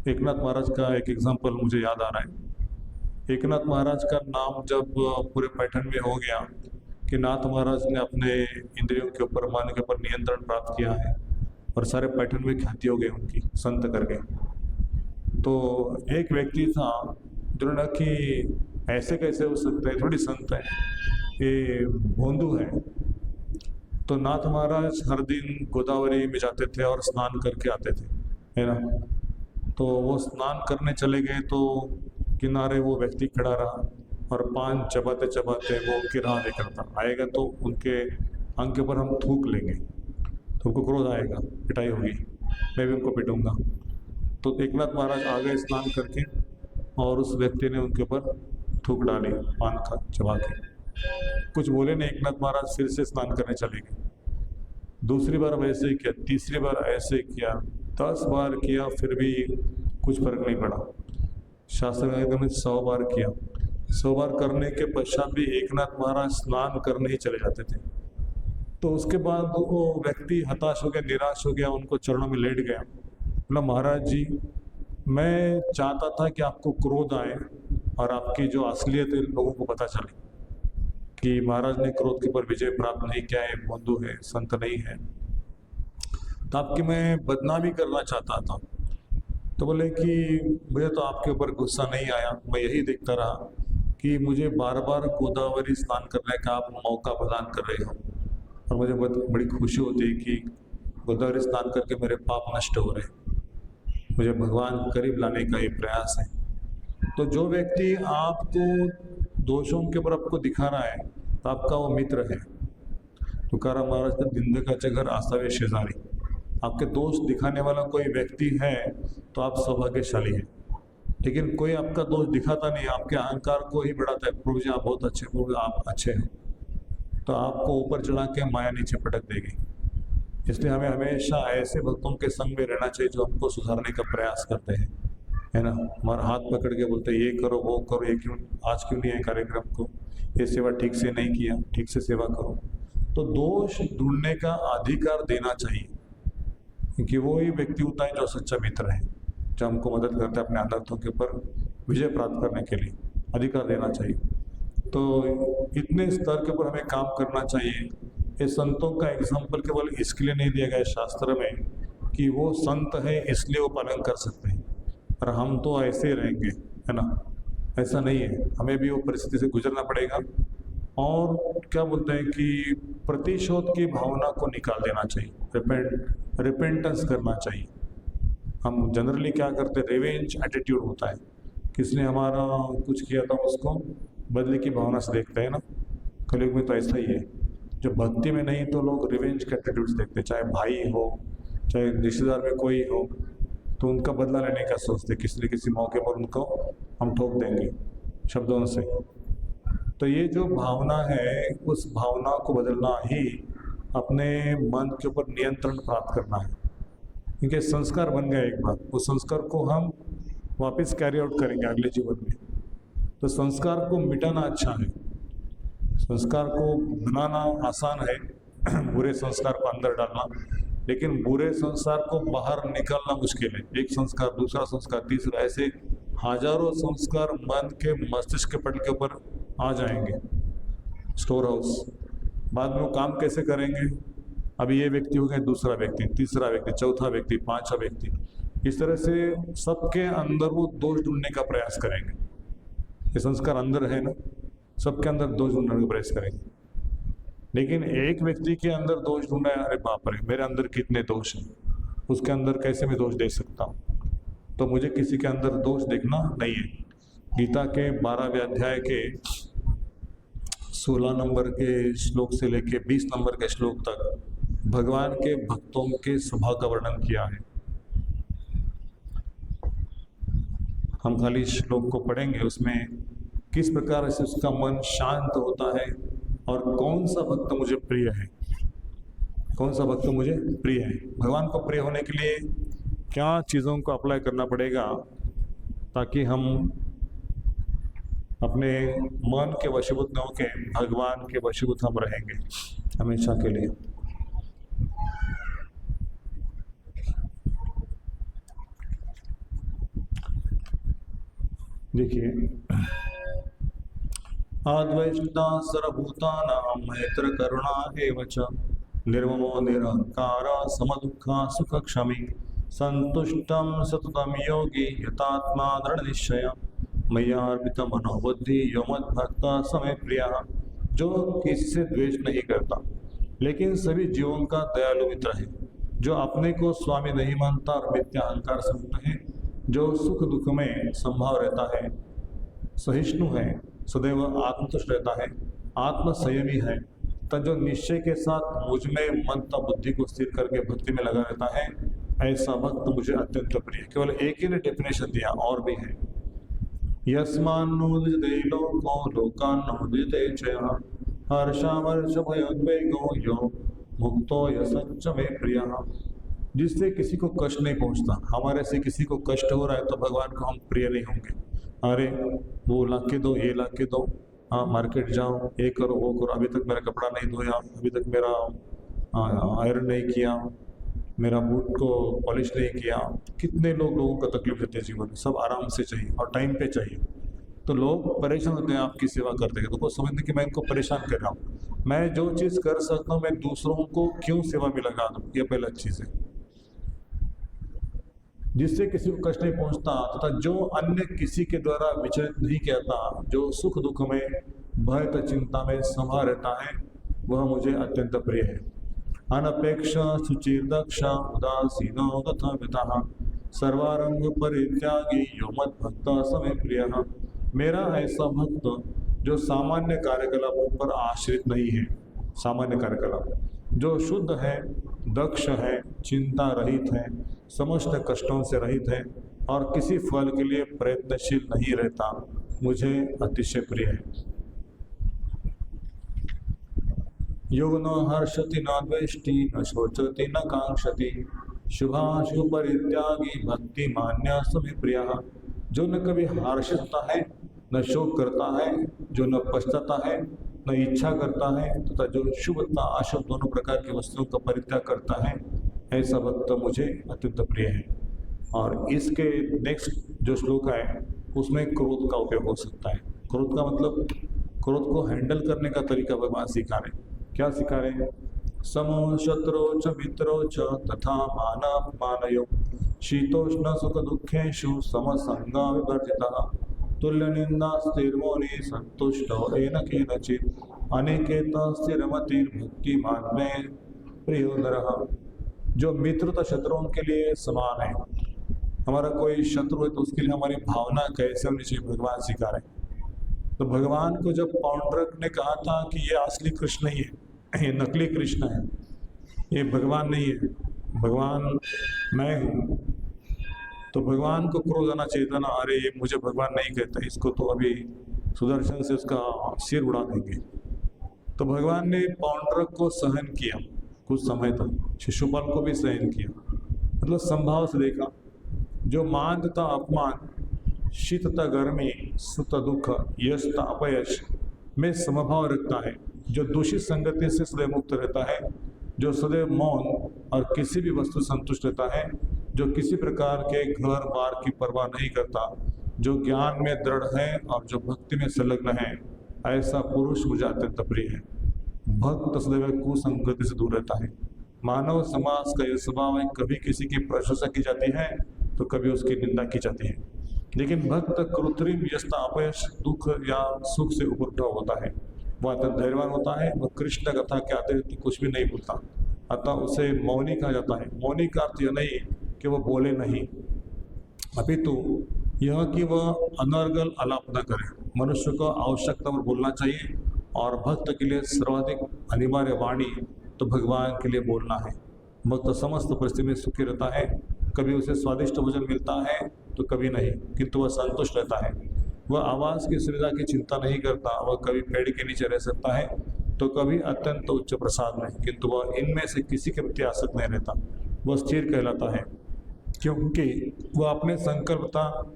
एकनाथ महाराज का एक एग्जाम्पल मुझे याद आ रहा है। एकनाथ महाराज का नाम जब पूरे पैठण में हो गया कि नाथ महाराज ने अपने इंद्रियों के ऊपर, मन के ऊपर नियंत्रण प्राप्त किया है और सारे पैठण में ख्याति हो गई उनकी संत करके। तो एक व्यक्ति था जिन्होंने कि ऐसे कैसे हो सकते हैं, थोड़ी संत है, ये भोंदू है। तो नाथ महाराज हर दिन गोदावरी में जाते थे और स्नान करके आते थे, है ना। तो वो स्नान करने चले गए तो किनारे वो व्यक्ति खड़ा रहा और पान चबाते चबाते वो उनकी राह लेकर था। आएगा तो उनके अंग के ऊपर हम थूक लेंगे तो उनको क्रोध आएगा, पिटाई होगी, मैं भी उनको पिटूंगा। तो एकनाथ महाराज आ गए स्नान करके और उस व्यक्ति ने उनके ऊपर थूक डाली पान का चबा के। कुछ बोले नहीं, एकनाथ महाराज फिर से स्नान करने चले गए। दूसरी बार वैसे ही किया, तीसरी बार ऐसे किया, 10 बार किया, फिर भी कुछ फर्क नहीं पड़ा। शास्त्र में 100 बार किया। 100 बार करने के पश्चात भी एकनाथ महाराज स्नान करने ही चले जाते थे। तो उसके बाद वो व्यक्ति हताश हो गया, निराश हो गया, उनको चरणों में लेट गया। बोला महाराज जी, मैं चाहता था कि आपको क्रोध आए और आपकी जो असलियत है लोगों को पता चले कि महाराज ने क्रोध के ऊपर विजय प्राप्त नहीं किया है, बंधु है, संत नहीं है, तो आपकी मैं बदनामी करना चाहता था। तो बोले कि मुझे तो आपके ऊपर गुस्सा नहीं आया, मैं यही देखता रहा कि मुझे बार बार गोदावरी स्नान करने का आप मौका प्रदान कर रहे हो और मुझे बड़ी खुशी होती है कि गोदावरी स्नान करके मेरे पाप नष्ट हो रहे, मुझे भगवान करीब लाने का ये प्रयास है। तो जो व्यक्ति आपको दोषों के ऊपर आपको दिखा रहा है तो आपका वो मित्र है। तुकाराम महाराज का दिन का चगर आसावे शेजारी। आपके दोष दिखाने वाला कोई व्यक्ति है तो आप सौभाग्यशाली हैं। लेकिन कोई आपका दोष दिखाता नहीं, आपके अहंकार को ही बढ़ाता है, प्रभु जी आप बहुत अच्छे, प्रभु आप अच्छे हैं, तो आपको ऊपर चढ़ा के माया नीचे पटक देगी। इसलिए हमें हमेशा ऐसे भक्तों के संग में रहना चाहिए जो हमको सुधारने का प्रयास करते हैं, है ना। हमारा हाथ पकड़ के बोलते हैं ये करो वो करो, ये क्यों आज क्यों नहीं है कार्यक्रम को, ये सेवा ठीक से नहीं किया, ठीक से सेवा करो। तो दोष ढूंढने का अधिकार देना चाहिए, क्योंकि वो ही व्यक्ति होता है जो सच्चा मित्र है, जो हमको मदद करता है अपने अनर्थों के ऊपर विजय प्राप्त करने के लिए। अधिकार देना चाहिए। तो इतने स्तर के ऊपर हमें काम करना चाहिए। ये संतों का एग्जाम्पल केवल इसके लिए नहीं दिया गया शास्त्र में कि वो संत है इसलिए वो पालन कर सकते हैं और हम तो ऐसे ही रहेंगे, है ना। ऐसा नहीं है, हमें भी वो परिस्थिति से गुजरना पड़ेगा। और क्या बोलते हैं कि प्रतिशोध की भावना को निकाल देना चाहिए, रिपेंटेंस करना चाहिए। हम जनरली क्या करते हैं, रिवेंज एटीट्यूड होता है, किसने हमारा कुछ किया था उसको बदले की भावना से देखते हैं ना। कलयुग में तो ऐसा ही है, जब भक्ति में नहीं तो लोग रिवेंज के एटीट्यूड्स देखते हैं, चाहे भाई हो चाहे रिश्तेदार में कोई हो, तो उनका बदला लेने का सोचते, किसी न किसी मौके पर उनको हम ठोक देंगे शब्दों से। तो ये जो भावना है उस भावना को बदलना ही अपने मन के ऊपर नियंत्रण प्राप्त करना है, क्योंकि संस्कार बन गया एक बार, उस संस्कार को हम वापस कैरी आउट करेंगे अगले जीवन में। तो संस्कार को मिटाना अच्छा है, संस्कार को बनाना आसान है, बुरे संस्कार को अंदर डालना, लेकिन बुरे संस्कार को बाहर निकालना मुश्किल है। एक संस्कार, दूसरा संस्कार, तीसरा, ऐसे हजारों संस्कार मन के मस्तिष्क के पटल के ऊपर आ जाएंगे, स्टोर हाउस। बाद में वो काम कैसे करेंगे, अभी ये व्यक्ति हो गया, दूसरा व्यक्ति, तीसरा व्यक्ति, चौथा व्यक्ति, पांचवा व्यक्ति, इस तरह से सबके अंदर वो दोष ढूंढने का प्रयास करेंगे। ये संस्कार अंदर है ना, सबके अंदर दोष ढूंढने का प्रयास करेंगे। लेकिन एक व्यक्ति के अंदर दोष ढूंढना है, अरे बाप रे मेरे अंदर कितने दोष हैं, उसके अंदर कैसे मैं दोष देख सकता हूँ। तो मुझे किसी के अंदर दोष देखना नहीं है। गीता के 12वें अध्याय के 16 नंबर के श्लोक से लेके 20 नंबर के श्लोक तक भगवान के भक्तों के स्वभाव का वर्णन किया है। हम खाली श्लोक को पढ़ेंगे, उसमें किस प्रकार से उसका मन शांत होता है और कौन सा भक्त मुझे प्रिय है, कौन सा भक्त मुझे प्रिय है। भगवान को प्रिय होने के लिए क्या चीज़ों को अप्लाई करना पड़ेगा ताकि हम अपने मन के वशीभूत न होके भगवान के वशीभूत हम रहेंगे हमेशा के लिए। देखिए, अद्वैष्टा सर्वभूतानां मैत्र करुणा एव च निर्ममो निरहंकार समदुःखा सुखक्षमी संतुष्टं सततं योगी यतात्मा दृढ़निश्चय मय्यार्पित मनोबुद्धि यो मद्भक्त समय प्रिया। जो किसी से द्वेष नहीं करता लेकिन सभी जीवों का दयालु मित्र है, जो अपने को स्वामी नहीं मानता और मिथ्या अहंकार से मुक्त है, जो सुख दुख में संभाव रहता है, सहिष्णु है, सदैव आत्मतुष्ट रहता है, आत्म संयमी है, तब जो निश्चय के साथ मुझ में मन तथा बुद्धि को स्थिर करके भक्ति में लगा रहता है, ऐसा भक्त मुझे अत्यंत प्रिय। केवल एक ही ने डेफिनेशन दिया, और भी है। यस्मान्नुदिते लोको लोकान्नुदिते च हर्षामर्ष भयोद्वेगो यो मुक्तो यस्य मे प्रियः। जिससे किसी को कष्ट नहीं पहुंचता, हमारे से किसी को कष्ट हो रहा है तो भगवान को हम प्रिय नहीं होंगे। अरे वो ला के दो, ये ला के दो, हाँ मार्केट जाओ, ये करो वो करो, अभी तक मेरा कपड़ा नहीं धोया, अभी तक मेरा आयरन नहीं किया, मेरा बूट को पॉलिश नहीं किया। कितने लोगों को तकलीफ देते हैं जीवन में, सब आराम से चाहिए और टाइम पे चाहिए। तो लोग परेशान होते हैं आपकी सेवा करते हैं, तो वो समझते कि मैं इनको परेशान कर रहा हूँ। मैं जो चीज़ कर सकता हूँ मैं दूसरों को क्यों सेवा में लगा दूँ, ये पहला चीज़ है। जिससे किसी को कष्ट नहीं पहुँचता तथा जो अन्य किसी के द्वारा विचलित नहीं कहता, जो सुख दुख में भय तथा चिंता में समा रहता है, वह मुझे अत्यंत प्रिय है। अनपेक्ष सुचिर्दक्ष उदासीनो तथा पिता सर्वारंग परित्यागी यो मद्भक्त समय प्रियः। मेरा ऐसा भक्त जो सामान्य कार्यकलापों पर आश्रित नहीं है, सामान्य कार्यकलाप, जो शुद्ध है, दक्ष है, चिंता रहित है, समस्त कष्टों से रहित है और किसी फल के लिए प्रयत्नशील नहीं रहता, मुझे अतिशय प्रिय है। योग न हर्षति न द्वेष्टि न शोचति न कांक्षति शुभाशुभ परित्यागी भक्ति मान्य समय प्रियः। जो न कभी हर्षित होता है, न शोक करता है, जो न पछताता है, न इच्छा करता है तथा जो शुभ तथा अशुभ दोनों प्रकार की वस्तुओं का परित्याग करता है, ऐसा भक्त मुझे अत्यंत प्रिय है। और इसके नेक्स्ट जो श्लोक है उसमें क्रोध का उपयोग हो सकता है। क्रोध का मतलब क्रोध को हैंडल करने का तरीका भगवान सिखा रहे। क्या सिखा रहे? समो शत्रु च मित्रो च तथा मानयो शीतोष्ण सुख दुखेषु समसंगा विवर्जितः तुल्य निंदा स्थिरमौनि संतुष्टो येन केनचित् अनिकेत स्थिरमतिर्भक्ति मान्मे प्रियो नरः। जो मित्र तो शत्रुओं के लिए समान है। हमारा कोई शत्रु है तो उसके लिए हमारी भावना कैसे होनी चाहिए, भगवान सिखा रहे। तो भगवान को जब पौंड्रक ने कहा था कि ये असली कृष्ण नहीं है, ये नकली कृष्ण है, ये भगवान नहीं है, भगवान मैं हूँ, तो भगवान को क्रोध आना चाहिए था ना, अरे ये मुझे भगवान नहीं कहता, इसको तो अभी सुदर्शन से उसका सिर उड़ा देंगे। तो भगवान ने पौंड्रक को सहन किया कुछ समय तक, शिशुपाल को भी सहन किया, मतलब संभाव से देखा। जो मान तथा अपमान, शीत तथा गर्मी, सुख दुख, यश तथा अपयश में समभाव रखता है, जो दूषित संगति से सदैव मुक्त रहता है, जो सदैव मौन और किसी भी वस्तु संतुष्ट रहता है, जो किसी प्रकार के घर बार की परवाह नहीं करता, जो ज्ञान में दृढ़ है और जो भक्ति में संलग्न है, ऐसा पुरुष मुझे अत्यंत प्रिय है। भक्त सदैव कुसंगति से दूर रहता है। मानव समाज का यह स्वभाव है, कभी किसी की प्रशंसा की जाती है तो कभी उसकी निंदा की जाती है, लेकिन भक्त कृत्रिम यस्ता अपयश, दुख या सुख से उपद्रव होता है। वह अत्यंत धैर्यवान होता है, वह कृष्ण कथा के अतिरिक्त कुछ भी नहीं बोलता, अतः उसे मौनी कहा जाता है। मौनी का अर्थ यह नहीं कि वह बोले नहीं, अपितु यह कि वह अनर्गल आलाप न करे। मनुष्य को आवश्यकता पर बोलना चाहिए, और भक्त के लिए सर्वाधिक अनिवार्य वाणी तो भगवान के लिए बोलना है। भक्त समस्त परिस्थिति में सुखी रहता है। कभी उसे स्वादिष्ट भोजन मिलता है तो कभी नहीं, किंतु वह संतुष्ट रहता है। वह आवास की सुविधा की चिंता नहीं करता। वह कभी पेड़ के नीचे रह सकता है तो कभी अत्यंत उच्च प्रसाद में, किंतु वह इनमें से किसी के प्रति आसक्त नहीं रहता। वह स्थिर कहलाता है, क्योंकि वह अपने संकल्पता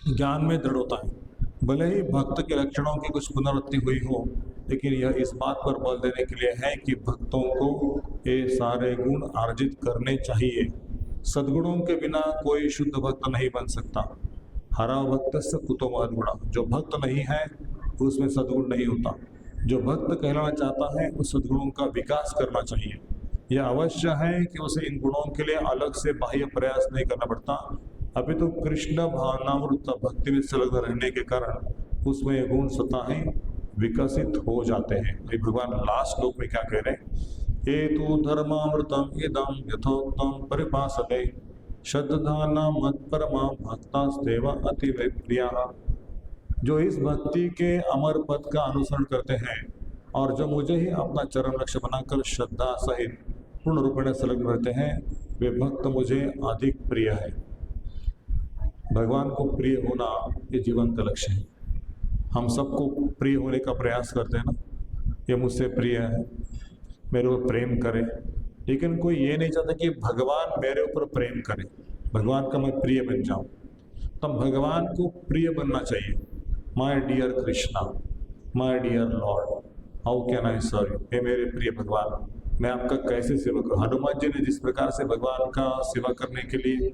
ज्ञान में दृढ़ होता है। भले ही भक्त के लक्षणों की कुछ पुनरावृत्ति हुई हो, लेकिन यह इस बात पर बल देने के लिए है कि भक्तों को ये सारे गुण अर्जित करने चाहिए। सद्गुणों के बिना कोई शुद्ध भक्त नहीं बन सकता। हरा भक्त से कुतो महद्गुणा। जो भक्त नहीं है उसमें सद्गुण नहीं होता। जो भक्त कहलाना चाहता है उस सद्गुणों का विकास करना चाहिए। यह अवश्य है कि उसे इन गुणों के लिए अलग से बाह्य प्रयास नहीं करना पड़ता। अभी तो कृष्ण भावनामृत भक्ति में संलग्न रहने के कारण उसमें ये गुण स्वतः ही विकसित हो जाते हैं। ये भगवान लास्ट श्लोक में क्या कह रहे हैं? ये तो धर्मामृतम इदम यथोक्तम परिभाषते श्रद्धाना मत परमा भक्तास्तेव अति प्रिया। जो इस भक्ति के अमर पद का अनुसरण करते हैं और जो मुझे ही अपना चरम लक्ष्य बनाकर श्रद्धा सहित पूर्ण रूप में संलग्न रहते हैं, वे भक्त मुझे अधिक प्रिय है। भगवान को प्रिय होना ये जीवन का लक्ष्य है। हम सबको प्रिय होने का प्रयास करते हैं ना, ये मुझसे प्रिय है, मेरे ऊपर प्रेम करे। लेकिन कोई ये नहीं चाहता कि भगवान मेरे ऊपर प्रेम करे, भगवान का मैं प्रिय बन जाऊं। तब भगवान को प्रिय बनना चाहिए। My dear Krishna, my dear lord, how can I serve you. हे मेरे प्रिय भगवान, मैं आपका कैसे सेवा करूं। हनुमान जी ने जिस प्रकार से भगवान का सेवा करने के लिए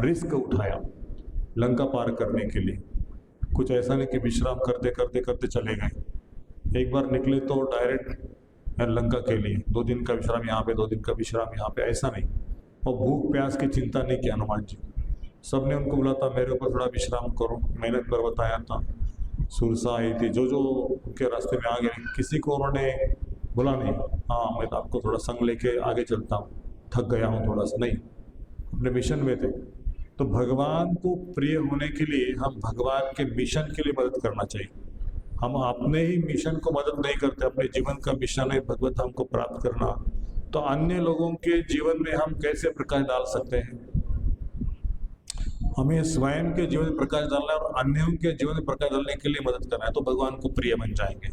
रिस्क उठाया लंका पार करने के लिए, कुछ ऐसा नहीं कि विश्राम करते करते करते चले गए। एक बार निकले तो डायरेक्ट लंका के लिए, 2 दिन का विश्राम यहाँ पे, 2 दिन का विश्राम यहाँ पे, ऐसा नहीं। और भूख प्यास की चिंता नहीं की हनुमान जी। सबने उनको बोला था मेरे ऊपर थोड़ा विश्राम करो, मेहनत पर बताया था, सुरसा आई थी, जो जो उनके रास्ते में आ गए, किसी को उन्होंने बोला नहीं हाँ मैं तो आपको थोड़ा संग लेके आगे चलता हूँ, थक गया हूँ थोड़ा सा, नहीं, अपने मिशन में थे। तो भगवान को प्रिय होने के लिए हम भगवान के मिशन के लिए मदद करना चाहिए। हम अपने ही मिशन को मदद नहीं करते। अपने जीवन का मिशन है भगवत धाम को प्राप्त करना, तो अन्य लोगों के जीवन में हम कैसे प्रकाश डाल सकते हैं? हमें स्वयं के जीवन में प्रकाश डालना है और अन्यों के जीवन में प्रकाश डालने के लिए मदद करना है, तो भगवान को प्रिय बन जाएंगे।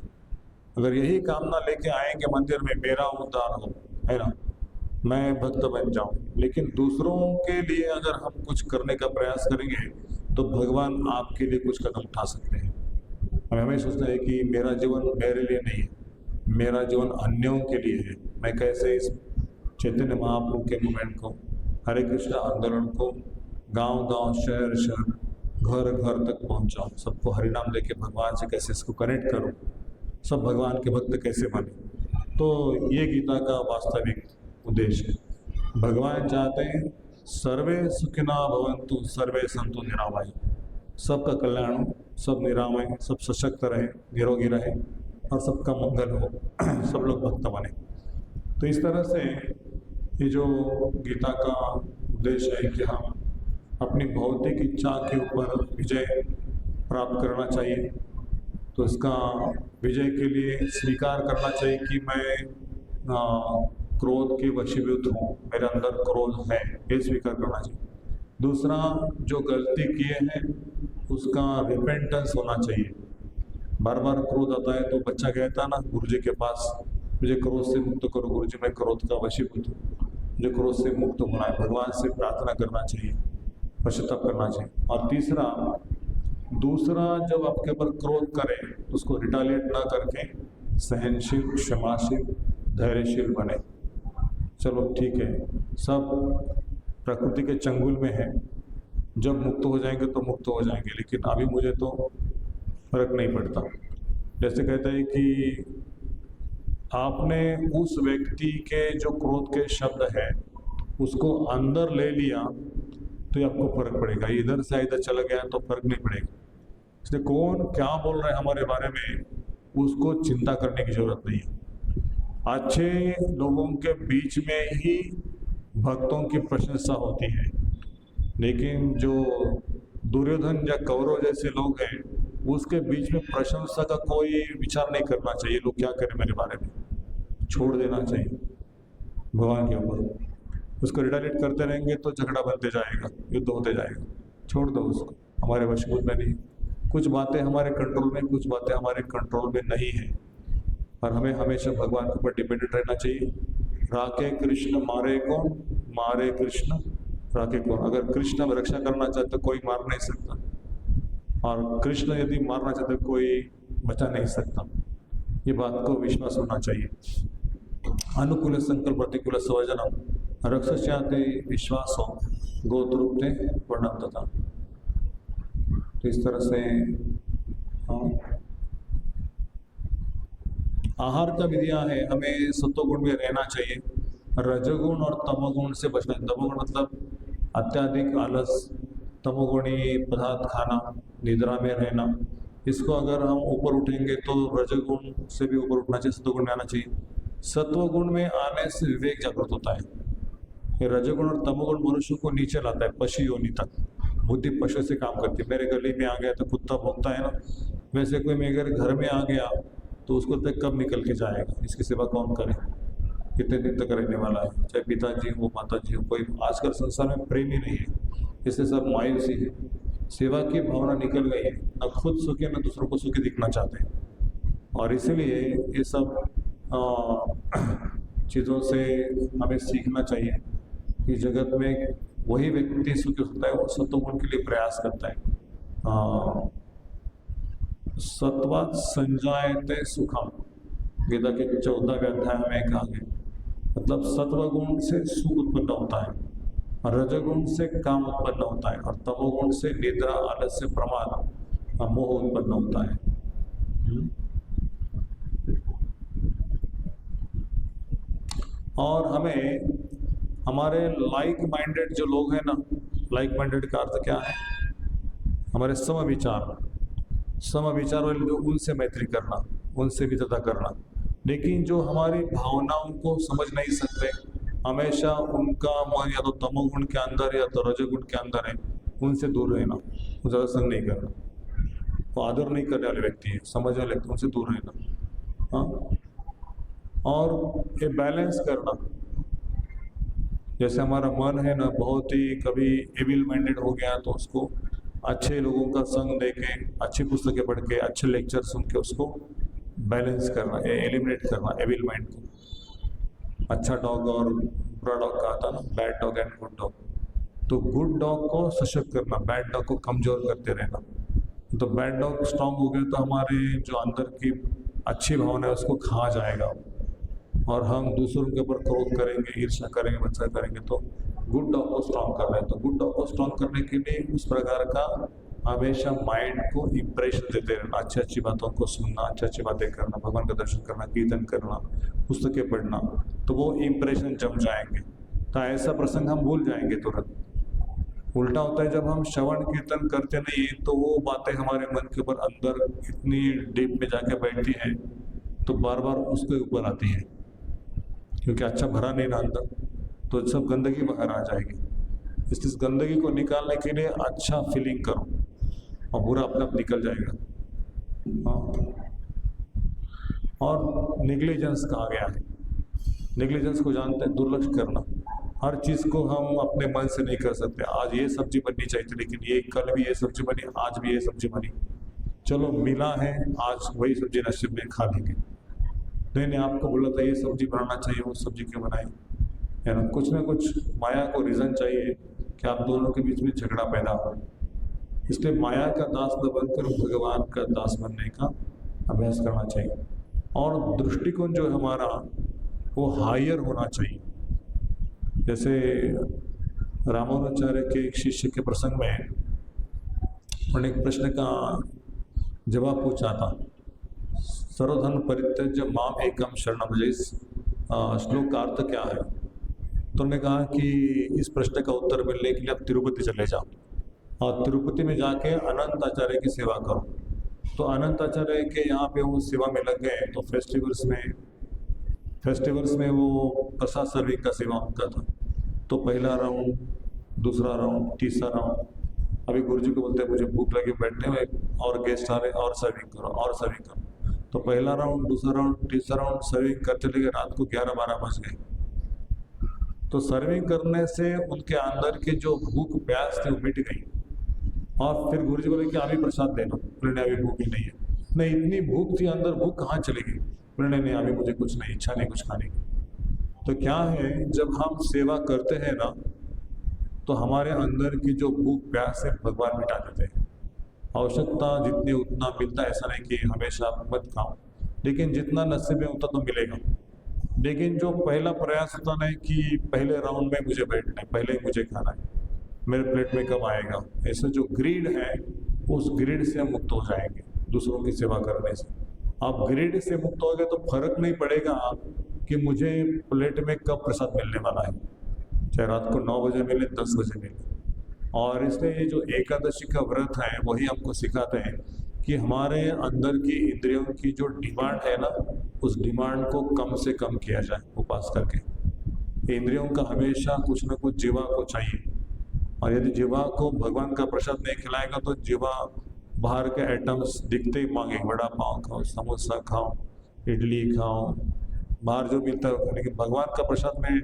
अगर यही कामना लेके आएंगे मंदिर में, मेरा उद्धार हो, है ना, मैं भक्त बन जाऊं, लेकिन दूसरों के लिए अगर हम कुछ करने का प्रयास करेंगे तो भगवान आपके लिए कुछ कदम उठा सकते हैं। हमें हमें सोचना है कि मेरा जीवन मेरे लिए नहीं है, मेरा जीवन अन्यों के लिए है। मैं कैसे इस चैतन्य महाप्रभु के मूवमेंट को, हरे कृष्ण आंदोलन को गांव-गांव, शहर-शहर, घर-घर तक पहुंचाऊं, सबको हरिनाम लेके भगवान से कैसे इसको कनेक्ट करूं, सब भगवान के भक्त कैसे बने। तो ये गीता का वास्तविक उद्देश्य है। भगवान चाहते हैं सर्वे सुखिना भवन्तु सर्वे सन्तु निरामय, सबका कल्याण हो, सब निरामय, सब सशक्त रहे, निरोगी रहे और सबका मंगल हो, सब लोग भक्त बने। तो इस तरह से ये जो गीता का उद्देश्य है कि हम अपनी भौतिक इच्छा के ऊपर विजय प्राप्त करना चाहिए। तो इसका विजय के लिए स्वीकार करना चाहिए कि मैं क्रोध के वशीभूत हूँ, मेरे अंदर क्रोध है, ये स्वीकार करना चाहिए। दूसरा, जो गलती किए हैं उसका रिपेंटेंस होना चाहिए। बार बार क्रोध आता है तो बच्चा कहता ना गुरुजी के पास, मुझे क्रोध से मुक्त करो गुरुजी, मैं क्रोध का वशीभूत हूँ, मुझे क्रोध से मुक्त होना है। भगवान से प्रार्थना करना चाहिए, पश्चाताप करना चाहिए। और दूसरा जब आपके ऊपर क्रोध करे तो उसको रिटालिएट ना करके सहनशील, क्षमाशील, धैर्यशील बने। चलो ठीक है, सब प्रकृति के चंगुल में है, जब मुक्त हो जाएंगे तो मुक्त हो जाएंगे, लेकिन अभी मुझे तो फर्क नहीं पड़ता। जैसे कहते हैं कि आपने उस व्यक्ति के जो क्रोध के शब्द है उसको अंदर ले लिया तो ये आपको फर्क पड़ेगा, इधर से इधर चला गया तो फर्क नहीं पड़ेगा। इसलिए कौन क्या बोल रहा है हमारे बारे में उसको चिंता करने की जरूरत नहीं है। अच्छे लोगों के बीच में ही भक्तों की प्रशंसा होती है, लेकिन जो दुर्योधन या कौरव जैसे लोग हैं, उसके बीच में प्रशंसा का कोई विचार नहीं करना चाहिए। लोग क्या करें मेरे बारे में, छोड़ देना चाहिए भगवान के ऊपर। उसको रिटालिएट करते रहेंगे तो झगड़ा बनते जाएगा, युद्ध होते जाएगा। छोड़ दो उसको, हमारे वशीभूत में नहीं। कुछ बातें हमारे कंट्रोल में, कुछ बातें हमारे कंट्रोल में नहीं है, और हमें हमेशा भगवान के ऊपर डिपेंडेंट रहना चाहिए। राके कृष्ण मारे कौन, मारे कृष्ण राके कौन। अगर कृष्ण में रक्षा करना चाहते कोई मार नहीं सकता, और कृष्ण यदि मारना चाहते कोई बचा नहीं सकता। ये बात को विश्वास होना चाहिए। अनुकूल संकल्प प्रतिकूल स्वजनम रक्षस्याते विश्वासो गोत्रुप्ते वर्णंतता। तो इस तरह से आहार का विधियां है, हमें सत्वगुण में रहना चाहिए, रजोगुण और तमोगुण से बचना। तमोगुण मतलब अत्याधिक आलस, तमोगुणी पदार्थ खाना, निद्रा में रहना। इसको अगर हम ऊपर उठेंगे तो रजोगुण से भी ऊपर उठना चाहिए, सत्वगुण में आना चाहिए। सत्वगुण में आने से विवेक जागृत होता है। ये रजोगुण और तमोगुण मनुष्य को नीचे लाता है, पशु योनि तक। बुद्धि पशु से काम करती है। मेरे गली में आ गया तो कुत्ता भौंकता है ना, वैसे कोई मेरे घर में आ गया तो उसको तक कब निकल के जाएगा, इसकी सेवा कौन करे, कितने दिन तक रहने वाला है, चाहे पिताजी हो माताजी हो। कोई आजकल संसार में प्रेम ही नहीं है, इससे सब मायूसी है। सेवा की भावना निकल गई है, न खुद सुखी न दूसरों को सुखी दिखना चाहते हैं। और इसीलिए ये सब चीज़ों से हमें सीखना चाहिए कि जगत में वही व्यक्ति सुखी होता है वो सत्वगुण के लिए प्रयास करता है। सत्वात् संजायते सुखम, गीता के 14वें अध्याय में कहा गया। मतलब सत्वगुण से सुख उत्पन्न होता है, और रजोगुण से काम उत्पन्न होता है, और तमोगुण से निद्रा, आलस्य, प्रमाद, मोह उत्पन्न होता है। और हमें हमारे लाइक माइंडेड जो लोग हैं ना, लाइक माइंडेड का अर्थ क्या है, हमारे समविचार वाले लोग, उनसे मैत्री करना, उनसे मित्रता करना। लेकिन जो हमारी भावनाओं को समझ नहीं सकते, हमेशा उनका मन या तो तमोगुण के अंदर या तो रजोगुण के अंदर है, उनसे दूर रहना, ज़्यादा संग नहीं करना। वो आदर नहीं करने वाले व्यक्ति है, समझने वाले, उनसे दूर रहना। हाँ, और ये बैलेंस करना। जैसे हमारा मन है ना बहुत ही कभी एविल माइंडेड हो गया, तो उसको अच्छे लोगों का संग देके, अच्छी पुस्तकें पढ़ के, अच्छे लेक्चर सुन के उसको बैलेंस करना, एलिमिनेट करना एविल माइंड को। अच्छा डॉग और बुरा डॉग का आता ना, bad dog and good dog. तो गुड डॉग को सशक्त करना, बैड डॉग को कमजोर करते रहना। तो बैड डॉग स्ट्रांग हो गया तो हमारे जो अंदर की अच्छी भावना है उसको खा जाएगा, और हम दूसरों के ऊपर क्रोध करेंगे, ईर्ष्या करेंगे, बच्चा करेंगे। तो गुड डॉग को स्ट्रांग कर रहे हैं। तो गुड डॉग को स्ट्रांग करने के लिए उस प्रकार का हमेशा माइंड को इम्प्रेशन देते रहना, अच्छी अच्छी बातों को सुनना, अच्छी अच्छी बातें करना, भगवान का दर्शन करना, कीर्तन करना, पुस्तकें पढ़ना, तो वो इम्प्रेशन जम जाएंगे। तो ऐसा प्रसंग हम भूल जाएंगे तुरंत। उल्टा होता है, जब हम श्रवण कीर्तन करते नहीं तो वो बातें हमारे मन के ऊपर अंदर इतनी डीप में जाके बैठती हैं, तो बार बार उसके ऊपर आती है, क्योंकि अच्छा भरा नहीं ना अंदर, तो सब गंदगी बाहर आ जाएगी। इस गंदगी को निकालने के लिए अच्छा फीलिंग करो, और बुरा अपने आप निकल जाएगा। हाँ, और नेग्लिजेंस कहा गया है। नेग्लिजेंस को जानते हैं, दुर्लक्ष्य करना। हर चीज़ को हम अपने मन से नहीं कर सकते। आज ये सब्जी बननी चाहिए थी, लेकिन ये कल भी ये सब्जी बनी, आज भी ये सब्जी बनी, चलो मिला है, आज वही सब्जी नसीब में खा लेंगे। नहीं, आपको बोला था ये सब्जी बनाना चाहिए, वो सब्जी क्यों बनाई, है ना। कुछ ना कुछ माया को रीज़न चाहिए कि आप दोनों के बीच में झगड़ा पैदा हो। इसलिए माया का दास न बनकर भगवान का दास बनने का अभ्यास करना चाहिए। और दृष्टिकोण जो है हमारा, वो हायर होना चाहिए। जैसे रामानुजाचार्य के एक शिष्य के प्रसंग में उन्होंने एक प्रश्न का जवाब पूछा था, सर्वधर्म परित्यज्य माम एकम शरणम व्रज। श्लोक का अर्थ क्या है? तो उन्होंने कहा कि इस प्रश्न का उत्तर मिलने के लिए आप तिरुपति चले जाओ, और तिरुपति में जाके अनंत आचार्य की सेवा करो। तो अनंत आचार्य के यहाँ पे वो सेवा में लग गए। तो फेस्टिवल्स में वो प्रसाद सर्विंग का सेवा उनका था। तो पहला राउंड, दूसरा राउंड, तीसरा राउंड, अभी गुरु जी को बोलते हैं मुझे भूख लगी, बैठने में और गेस्ट आ रहे और सर्विंग करो और सर्विंग करो। तो पहला राउंड, दूसरा राउंड, तीसरा राउंड सर्विंग करते लगे, रात को 11-12 बज गए। तो सर्विंग करने से उनके अंदर की जो भूख प्यास थी वो मिट गई। और फिर गुरु जी बोले कि अभी प्रसाद देना, बोले नहीं अभी भूख ही नहीं है। नहीं, इतनी भूख थी अंदर, भूख कहाँ चली गई? बोले नहीं नहीं अभी मुझे कुछ नहीं, इच्छा नहीं कुछ खाने की। तो क्या है, जब हम सेवा करते हैं ना तो हमारे अंदर की जो भूख प्यास है भगवान मिटा देते हैं। आवश्यकता जितनी उतना मिलता है, ऐसा नहीं कि हमेशा मत खाओ, लेकिन जितना नसीब में उतना तो मिलेगा। लेकिन जो पहला प्रयास होता नहीं कि पहले राउंड में मुझे बैठना है, पहले ही मुझे खाना है, मेरे प्लेट में कब आएगा, ऐसे जो ग्रीड है उस ग्रीड से हम मुक्त हो जाएंगे दूसरों की सेवा करने से। आप ग्रीड से मुक्त हो गए तो फर्क नहीं पड़ेगा कि मुझे प्लेट में कब प्रसाद मिलने वाला है, चाहे रात को 9 बजे मिले 10 बजे मिले। और इसलिए ये जो एकादशी का व्रत है वही हमको सिखाते हैं कि हमारे अंदर की इंद्रियों की जो डिमांड है ना, उस डिमांड को कम से कम किया जाए उपास करके। इंद्रियों का हमेशा कुछ ना कुछ जीवा को चाहिए, और यदि जीवा को भगवान का प्रसाद नहीं खिलाएगा तो जीवा बाहर के आइटम्स दिखते ही मांगेंगे, वड़ा पाव खाओ, समोसा खाओ, इडली खाओ, बाहर जो मिलता है, लेकिन भगवान का प्रसाद में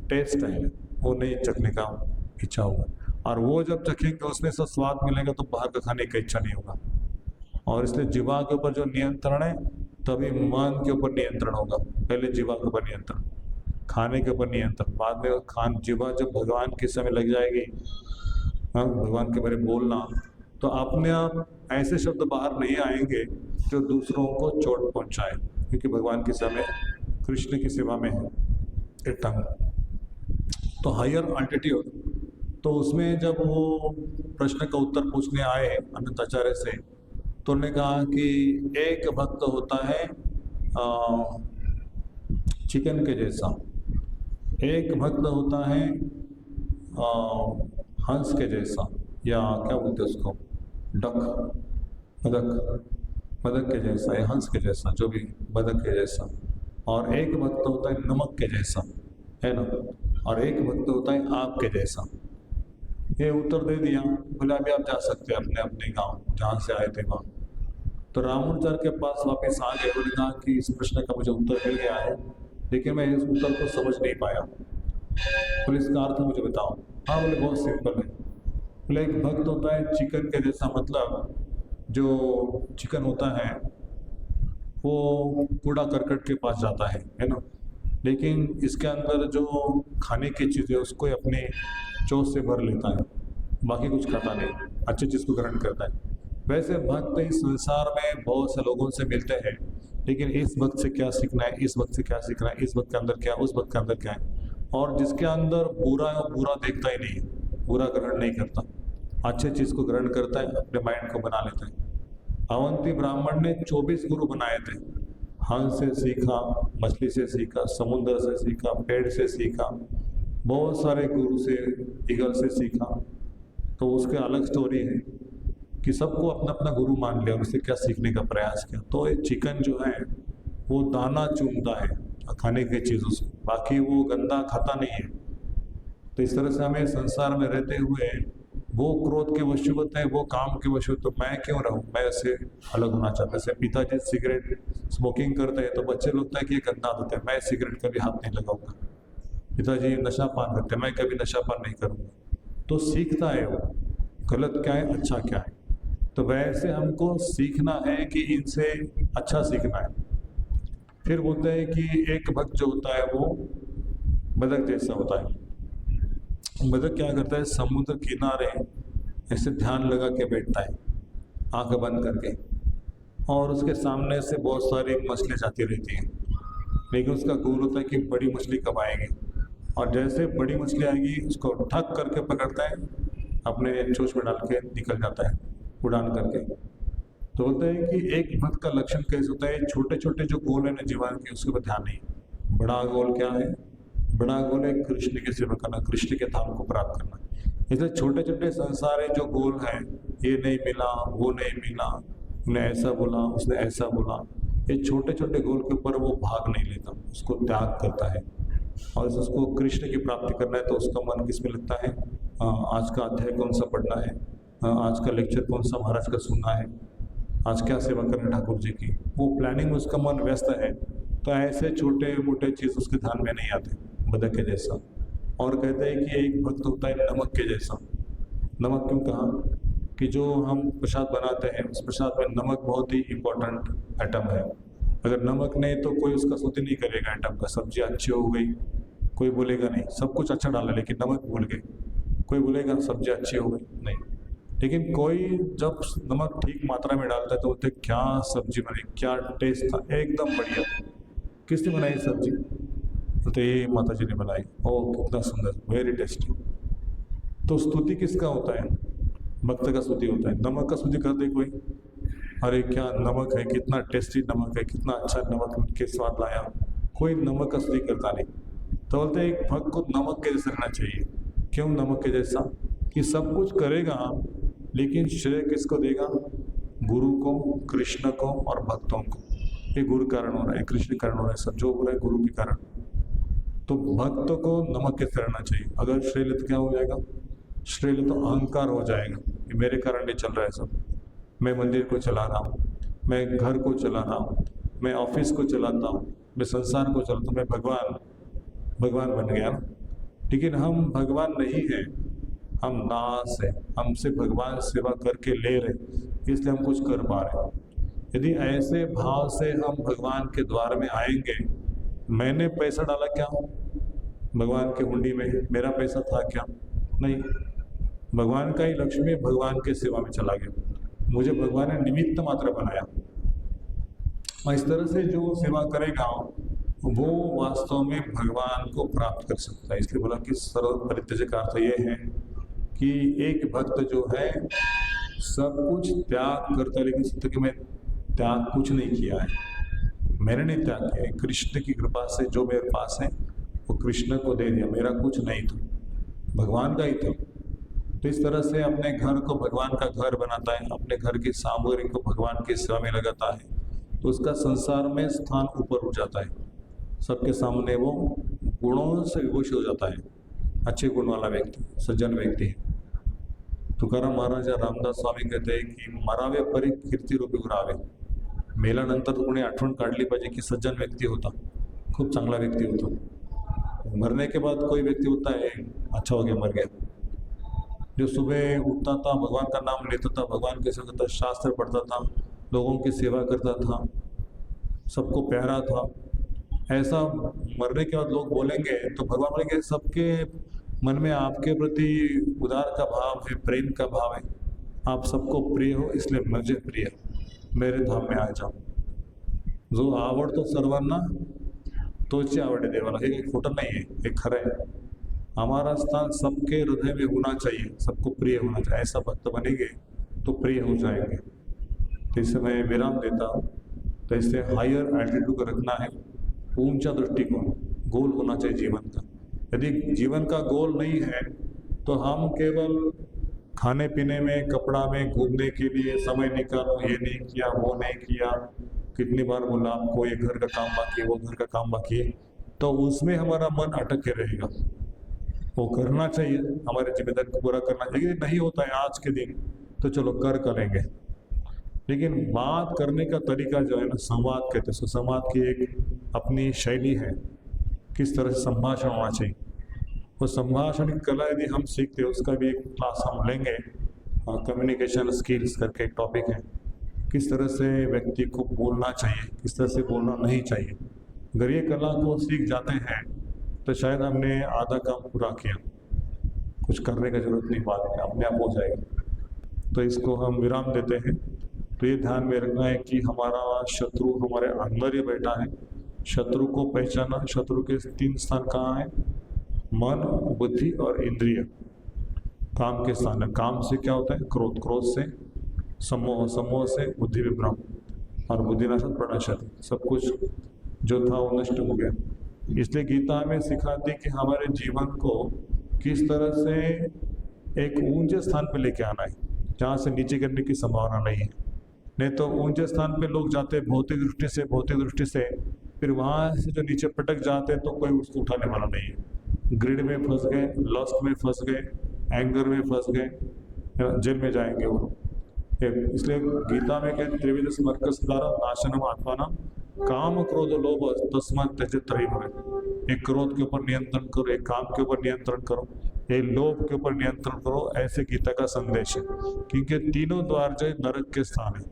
टेस्ट है वो नहीं चखने का इच्छा होगा। और वो जब चखेंगे उसमें से स्वाद मिलेगा तो बाहर का खाने का इच्छा नहीं होगा। और इसलिए जीवा के ऊपर जो नियंत्रण है तभी मन के ऊपर नियंत्रण होगा। पहले जीवा के ऊपर नियंत्रण, खाने के ऊपर नियंत्रण, बाद में जीवा जब भगवान के समय लग जाएगी, हाँ, भगवान के बारे में बोलना, तो अपने आप ऐसे शब्द बाहर नहीं आएंगे जो दूसरों को चोट पहुंचाए, क्योंकि भगवान के समय कृष्ण की सेवा में है ये टंग। तो हायर अल्टीट्यूड, तो उसमें जब वो प्रश्न का उत्तर पूछने आए अनंताचार्य से, तो उन्होंने कहा कि एक भक्त होता है चिकन के जैसा, एक भक्त होता है हंस के जैसा, या क्या बोलते हैं उसको, डक, बदक के जैसा या हंस के जैसा, जो भी, बदक के जैसा। और एक भक्त होता है नमक के जैसा, है ना, और एक भक्त होता है आग के जैसा। ये उत्तर दे दिया। बोले अभी आप जा सकते हैं अपने अपने गांव जहाँ से आए थे वहाँ। तो रामानुजाचार्य के पास वापस आ गए। उन्होंने कहा कि इस प्रश्न का मुझे उत्तर मिल गया है, लेकिन मैं इस उत्तर को समझ नहीं पाया। बोले इसका अर्थ मुझे बताओ। हाँ, बोले बहुत सिंपल है। बोले एक भक्त होता है चिकन के जैसा, मतलब जो चिकन होता है वो कूड़ा करकट के पास जाता है ना, लेकिन इसके अंदर जो खाने की चीज़ है उसको अपने चोट से भर लेता है, बाकी कुछ खाता नहीं, अच्छी चीज़ को ग्रहण करता है। वैसे भक्त इस संसार में बहुत से लोगों से मिलते हैं, लेकिन इस भक्त से क्या सीखना है, इस भक्त से क्या सीखना है, इस भक्त के अंदर क्या, उस भक्त के अंदर क्या है। और जिसके अंदर बुरा है वो बुरा देखता ही नहीं, बुरा ग्रहण नहीं करता, अच्छे चीज़ को ग्रहण करता है, अपने माइंड को बना लेता है। अवंती ब्राह्मण ने 24 गुरु बनाए थे। हंस से सीखा, मछली से सीखा, समुद्र से सीखा, पेड़ से सीखा, बहुत सारे गुरु से, ईगल से सीखा। तो उसके अलग स्टोरी है कि सबको अपना अपना गुरु मान लिया, उससे क्या सीखने का प्रयास किया। तो ये चिकन जो है वो दाना चूमता है खाने की चीज़ों से, बाकी वो गंदा खाता नहीं है। तो इस तरह से हमें संसार में रहते हुए वो क्रोध के वशीभूत है, वो काम के वशीभूत, तो मैं क्यों रहूं, मैं इससे अलग होना चाहता। जैसे पिताजी सिगरेट स्मोकिंग करते हैं तो बच्चे लगता है कि ये गंदा आदत है, मैं सिगरेट कभी हाथ नहीं लगाऊंगा। पिताजी नशा पान करते हैं, मैं कभी नशा पान नहीं करूंगा। तो सीखता है वो गलत क्या है, अच्छा क्या है। तो वैसे हमको सीखना है कि इनसे अच्छा सीखना है। फिर बोलते हैं कि एक भक्त जो होता है वो बदक जैसा होता है। बदक क्या करता है, समुद्र किनारे ऐसे ध्यान लगा के बैठता है आंख बंद करके, और उसके सामने से बहुत सारी मछली जाती रहती हैं, लेकिन उसका गोल होता है कि बड़ी मछली कब आएगी। और जैसे बड़ी मछली आएगी उसको ठक करके पकड़ता है, अपने चोंच में डाल के निकल जाता है उड़ान करके। तो बोलते हैं कि एक भक्त का लक्षण कैसे होता है, छोटे छोटे जो गोल है ना जीवन के, उसके ऊपर ध्यान नहीं। बड़ा गोल क्या है, बड़ा गोल है कृष्ण की सेवा करना, कृष्ण के धाम को प्राप्त करना। इसलिए छोटे छोटे संसार जो गोल हैं, ये नहीं मिला, वो नहीं मिला, उसने ऐसा बोला, उसने ऐसा बोला, ये छोटे छोटे गोल के ऊपर वो भाग नहीं लेता, उसको त्याग करता है। और उसको कृष्ण की प्राप्ति करना है तो उसका मन किस में लगता है, आज का अध्याय कौन सा पढ़ना है, आज का लेक्चर कौन सा महाराज का सुनना है, आज क्या सेवा करनी ठाकुर जी की, वो प्लानिंग में उसका मन व्यस्त है, तो ऐसे छोटे मोटे चीज़ उसके ध्यान में नहीं आते, बदक के जैसा। और कहते हैं कि एक भक्त होता है नमक के जैसा। नमक क्यों कहा? कि जो हम प्रसाद बनाते हैं उस प्रसाद में नमक बहुत ही इम्पोर्टेंट आइटम है। अगर नमक नहीं तो कोई उसका स्तुति नहीं करेगा आइटम का। सब्जी अच्छी हो गई, कोई बोलेगा नहीं, सब कुछ अच्छा डाला लेकिन नमक भूल गए, कोई बोलेगा सब्जी अच्छी हो गई नहीं। लेकिन कोई जब नमक ठीक मात्रा में डालता है तो बोलते क्या सब्जी बनी, क्या टेस्ट था, एकदम बढ़िया। किसने बनाई सब्जी? तो ये माता जी ने बनाई। ओह कितना सुंदर, वेरी टेस्टी। तो स्तुति किसका होता है? भक्त का स्तुति होता है। नमक का स्तुति कर दे कोई, अरे क्या नमक है, कितना टेस्टी नमक है, कितना अच्छा नमक के स्वाद लाया, कोई नमक का स्तुति करता नहीं। तो बोलते हैं एक भक्त को नमक के जैसा रहना चाहिए। क्यों नमक के जैसा? कि सब कुछ करेगा लेकिन श्रेय किसको देगा? गुरु को, कृष्ण को और भक्तों को। ये गुरु कारण हो रहा है, कृष्ण कारण हो रहा है, सब जो हो रहा है गुरु के कारण। तो भक्त को नमक के रहना चाहिए। अगर श्रेय ले तो क्या हो जाएगा? श्रेय ले तो अहंकार हो जाएगा कि मेरे कारण नहीं चल रहा है सब, मैं मंदिर को चला रहा हूँ, मैं घर को चला रहा हूँ, मैं ऑफिस को चलाता हूँ, मैं संसार को चलाता हूँ, मैं भगवान बन गया। लेकिन हम भगवान नहीं हैं, हम दास है, हमसे भगवान सेवा करके ले रहे, इसलिए हम कुछ कर पा रहे हैं। यदि ऐसे भाव से हम भगवान के द्वार में आएंगे, मैंने पैसा डाला क्या भगवान के हुंडी में, मेरा पैसा था क्या? नहीं, भगवान का ही लक्ष्मी भगवान के सेवा में चला गया, मुझे भगवान ने निमित्त मात्र बनाया। और इस तरह से जो सेवा करेगा वो वास्तव में भगवान को प्राप्त कर सकता है। इसलिए बोला कि सर्व परित्यज्य का अर्थ ये है कि एक भक्त जो है सब कुछ त्याग करता है, लेकिन सत्य कि मैं त्याग कुछ नहीं किया है, मैंने नहीं त्याग किया है, कृष्ण की कृपा से जो मेरे पास है वो कृष्ण को दे दिया, मेरा कुछ नहीं था, भगवान का ही था। तो इस तरह से अपने घर को भगवान का घर बनाता है, अपने घर की सामग्री को भगवान की सेवा में लगाता है, तो उसका संसार में स्थान ऊपर उठ जाता है, सबके सामने वो गुणों से विभूषित हो जाता है, अच्छे गुण वाला व्यक्ति, सज्जन व्यक्ति है। तुकाराम महाराज रामदास स्वामी कहते हैं की मरावे परी कीर्ती रूपी उरावे। मेल्यानंतर कोणी आठवण काढली पाहिजे की सज्जन व्यक्ती होता, खूप चांगला व्यक्ती होता। मरने के बाद कोई व्यक्ति होता है अच्छा हो गया, मर गया, जो सुबह उठता था, भगवान का नाम लेता था, भगवान के साथ था, शास्त्र पढ़ता था, लोगों की सेवा करता था, सबको प्यारा था, ऐसा मरने के बाद लोग बोलेंगे तो भगवान बोलेंगे सबके मन में आपके प्रति उदार का भाव है, प्रेम का भाव है, आप सबको प्रिय हो, इसलिए मुझे प्रिय, मेरे धाम में आ जाओ। जो आवडतो सर्वांना तोची आवडे देवाला, हे काही खोटं नहीं है, हे खरं है। हमारा स्थान सबके हृदय में होना चाहिए, सबको प्रिय होना चाहिए। ऐसा भक्त बनेंगे तो प्रिय हो जाएंगे। तो इससे मैं विराम देता हूँ। तो इससे हायर एल्टीट्यूड को रखना है, ऊंचा दृष्टिकोण, गोल होना चाहिए जीवन का। यदि जीवन का गोल नहीं है तो हम केवल खाने पीने में, कपड़ा में, घूमने के लिए समय निकालो, ये नहीं किया, वो नहीं किया, कितनी बार बोला आपको ये घर का काम बाकी है, वो घर का काम बाकी है, तो उसमें हमारा मन अटक के रहेगा। वो करना चाहिए, हमारे जिम्मेदारी को पूरा करना चाहिए। नहीं होता है आज के दिन तो चलो कर लेंगे, लेकिन बात करने का तरीका जो है ना, संवाद कहते हैं। संवाद की एक अपनी शैली है, किस तरह से संभाषण होना चाहिए। वो संभाषण की कला यदि हम सीखते हैं, उसका भी एक क्लास हम लेंगे, कम्युनिकेशन स्किल्स करके एक टॉपिक है, किस तरह से व्यक्ति को बोलना चाहिए, किस तरह से बोलना नहीं चाहिए। अगर ये कला को सीख जाते हैं तो शायद हमने आधा काम पूरा किया, कुछ करने का जरूरत नहीं, बाद में अपने आप हो जाएगा। तो इसको हम विराम देते हैं। तो ये ध्यान में रखना है कि हमारा शत्रु हमारे अंदर ही बैठा है। शत्रु को पहचाना, शत्रु के 3 स्थान कहाँ हैं? मन, बुद्धि और इंद्रिय। काम के स्थान है। काम से क्या होता है? क्रोध, क्रोध से सम्मोह, सम्मोह से बुद्धि विभ्रम, और बुद्धिनाशत प्रणशत, सब कुछ जो था वो नष्ट हो गया। इसलिए गीता हमें सिखाती कि हमारे जीवन को किस तरह से एक ऊंचे स्थान पर लेके आना है, जहाँ से नीचे गिरने की संभावना नहीं है। नहीं तो ऊंचे स्थान पे लोग जाते भौतिक दृष्टि से, फिर वहाँ से जो नीचे पटक जाते हैं तो कोई उसको उठाने वाला नहीं है। ग्रिड में फंस गए, लस्ट में फंस गए, एंगर में फंस गए, जेल में जाएंगे वो लोग। इसलिए गीता में कहते त्रिविध स्मर्क सुधारा नाशनम आत्माना काम क्रोध लोभ तस्मात् त्यज त्रयीम्। एक क्रोध के ऊपर नियंत्रण करो, एक काम के ऊपर नियंत्रण करो, एक लोभ के ऊपर नियंत्रण करो, ऐसे गीता का संदेश है। क्योंकि तीनों द्वार जो नरक के स्थान है,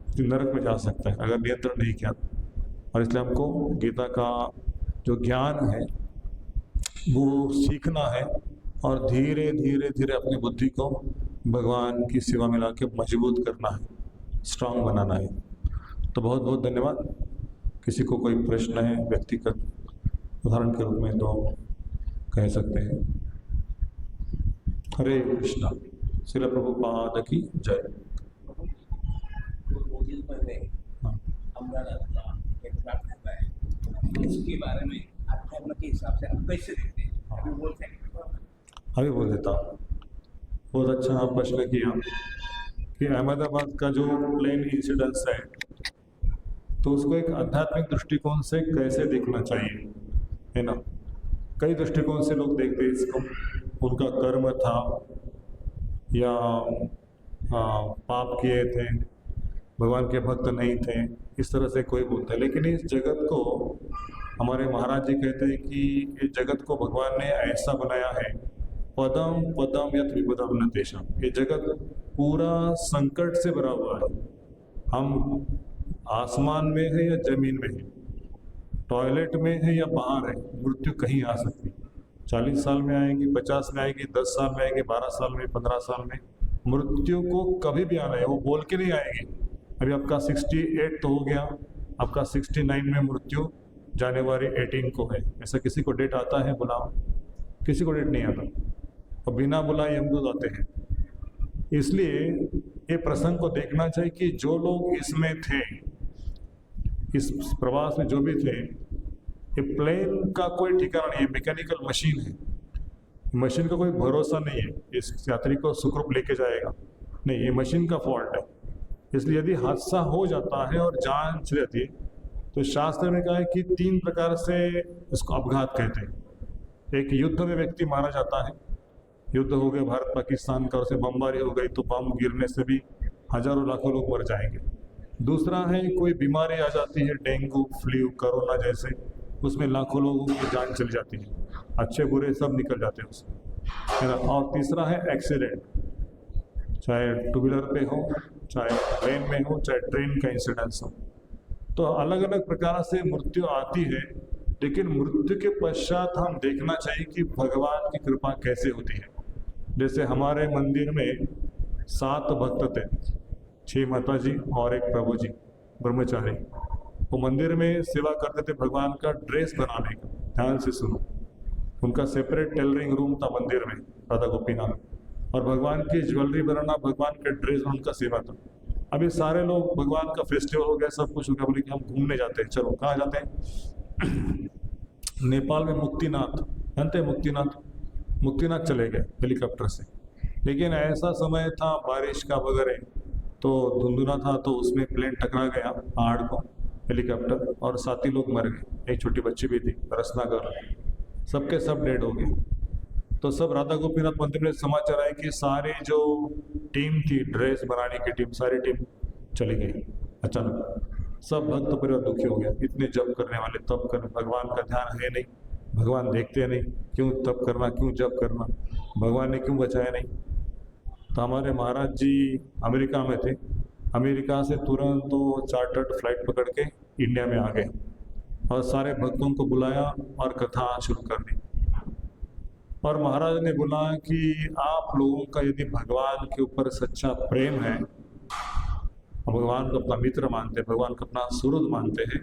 तो नरक में जा सकता है अगर नियंत्रण नहीं किया। और इसलिए हमको गीता का जो ज्ञान है वो सीखना है और धीरे धीरे धीरे अपनी बुद्धि को भगवान की सेवा में ला के मजबूत करना है, स्ट्रांग बनाना है। तो बहुत बहुत धन्यवाद। किसी को कोई प्रश्न है व्यक्तिगत उदाहरण के रूप में तो कह सकते हैं। हरे कृष्णा। श्रील प्रभुपाद की जय। इसके बारे में अध्यात्म के हिसाब से हम कैसे देखते हैं, अभी बोल सकते हैं? अभी बोल देता हूँ। बहुत अच्छा प्रश्न किया कि अहमदाबाद का जो प्लेन इंसिडेंस है तो उसको एक आध्यात्मिक दृष्टिकोण से कैसे देखना चाहिए, है ना। कई दृष्टिकोण से लोग देखते हैं इसको। उनका कर्म था या पाप किए थे, भगवान के भक्त नहीं थे, इस तरह से कोई बोलता है। लेकिन इस जगत को हमारे महाराज जी कहते हैं कि इस जगत को भगवान ने ऐसा बनाया है, पदम पदम यत विपदम न तेषाम। ये जगत पूरा संकट से भरा हुआ है। हम आसमान में है या जमीन में है, टॉयलेट में है या बाहर है, मृत्यु कहीं आ सकती। 40 साल में आएगी, 50 में आएगी, 10 साल में आएगी, 12 साल में, 15 साल में। मृत्यु को कभी भी आना है, वो बोल के नहीं आएगी। अभी आपका 68 तो हो गया, आपका 69 में मृत्यु जनवरी 18 को है। ऐसा किसी को डेट आता है बुलाओ? किसी को डेट नहीं आता, और बिना बुलाए यमदूत आते हैं। इसलिए ये प्रसंग को देखना चाहिए कि जो लोग इसमें थे, इस प्रवास में जो भी थे, ये प्लेन का कोई ठिकाना नहीं है, मैकेनिकल मशीन है। मशीन का कोई भरोसा नहीं है इस यात्री को सुखरूप लेके जाएगा, नहीं, ये मशीन का फॉल्ट है। इसलिए यदि हादसा हो जाता है और जान चली जाती है तो शास्त्र में कहा है कि 3 प्रकार से इसको अपघात कहते हैं। एक युद्ध में व्यक्ति मारा जाता है, युद्ध हो गया भारत पाकिस्तान का, उसे बमबारी हो गई तो बम गिरने से भी हजारों लाखों लोग मर जाएंगे। दूसरा है कोई बीमारी आ जाती है, डेंगू, फ्लू, कोरोना जैसे, उसमें लाखों लोगों की जान चली जाती है, अच्छे बुरे सब निकल जाते हैं उसमें, है ना। और तीसरा है एक्सीडेंट, चाहे टू व्हीलर पे हो, चाहे ट्रेन में हो, चाहे ट्रेन का इंसिडेंस हो। तो अलग अलग प्रकार से मृत्यु आती है, लेकिन मृत्यु के पश्चात हम देखना चाहिए कि भगवान की कृपा कैसे होती है। जैसे हमारे मंदिर में 7 भक्त थे, 6 माता जी और एक प्रभु जी ब्रह्मचारी। वो मंदिर में सेवा करते थे भगवान का ड्रेस बनाने का। ध्यान से सुनो, उनका सेपरेट टेलरिंग रूम था मंदिर में, राधा गोपीनाथ, और भगवान की ज्वेलरी बनाना, भगवान के ड्रेस बनाने का सेवा था। अभी सारे लोग, भगवान का फेस्टिवल हो गया, सब कुछ हो गया, बोले कि हम घूमने जाते हैं। चलो, कहाँ जाते हैं? नेपाल में मुक्तिनाथ, जानते हैं मुक्तिनाथ? मुक्तिनाथ चले गए हेलीकॉप्टर से। लेकिन ऐसा समय था बारिश का वगैरह, तो धुंधुना था, तो उसमें प्लेन टकरा गया पहाड़ को, हेलीकॉप्टर, और 7 ही लोग मर गए। एक छोटी बच्ची भी थी, रसना गर्ल, सबके सब डेड हो गए। तो सब राधा गोपीनाथ मंदिर में समाचार आए कि सारी जो टीम थी, ड्रेस बनाने की टीम, सारी टीम चली गई अचानक। सब भक्त परिवार दुखी हो गया। इतने जप करने वाले, तप करने, भगवान का ध्यान है नहीं, भगवान देखते नहीं, क्यों तप करना, क्यों जप करना, भगवान ने क्यों बचाया नहीं। तो हमारे महाराज जी अमेरिका में थे, अमेरिका से तुरंत तो चार्टर्ड फ्लाइट पकड़ के इंडिया में आ गए और सारे भक्तों को बुलाया और कथा शुरू कर दी। और महाराज ने बोला कि आप लोगों का यदि भगवान के ऊपर सच्चा प्रेम है, भगवान को अपना मित्र मानते हैं, भगवान को अपना सुहृद मानते हैं,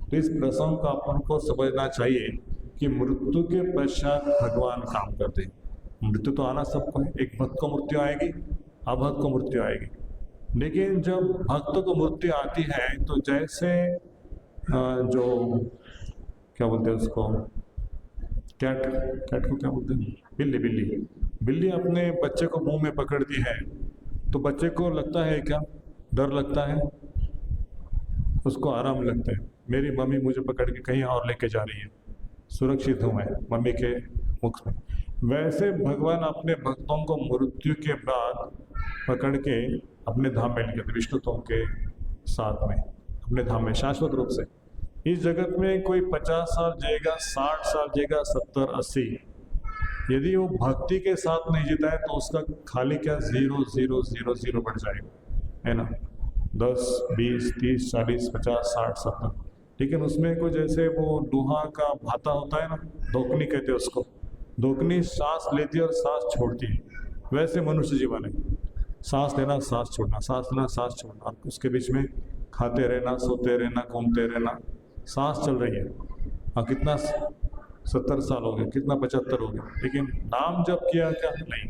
तो इस प्रसंग को अपन को समझना चाहिए कि मृत्यु के पश्चात भगवान काम करते हैं। मृत्यु तो आना सबको है, एक भक्त को मृत्यु आएगी, अभक्त को मृत्यु आएगी। लेकिन जब भक्त को मृत्यु आती है तो जैसे जो क्या बोलते हैं उसको, कैट को क्या बोलते हैं, बिल्ली अपने बच्चे को मुंह में पकड़ती है, तो बच्चे को लगता है क्या? डर लगता है, उसको आराम लगता है। मेरी मम्मी मुझे पकड़ के कहीं और लेके जा रही है, सुरक्षित हूँ मैं मम्मी के मुख में। वैसे भगवान अपने भक्तों को मृत्यु के बाद पकड़ के अपने धाम में लेके विष्णु तुम के साथ में अपने धाम में शाश्वत रूप से। इस जगत में कोई 50 साल जिएगा, 60 साल जिएगा, 70, 80, यदि वो भक्ति के साथ नहीं जीता है तो उसका खाली क्या 0 0 0 0 बढ़ जाएगा, है ना। 10, 20, 30, 40, 50, 60, 70। लेकिन उसमें कोई जैसे वो लोहा का भाता होता है ना, धोकनी कहते हैं उसको, धोकनी सांस लेती है और सांस छोड़ती है, वैसे मनुष्य जीवन है। सांस लेना, सांस छोड़ना, सांस लेना, सांस छोड़ना, और उसके बीच में खाते रहना, सोते रहना, घूमते रहना, सांस चल रही है। हाँ, कितना 70 साल हो गए, कितना 75 हो गए, लेकिन नाम जप किया क्या? नहीं।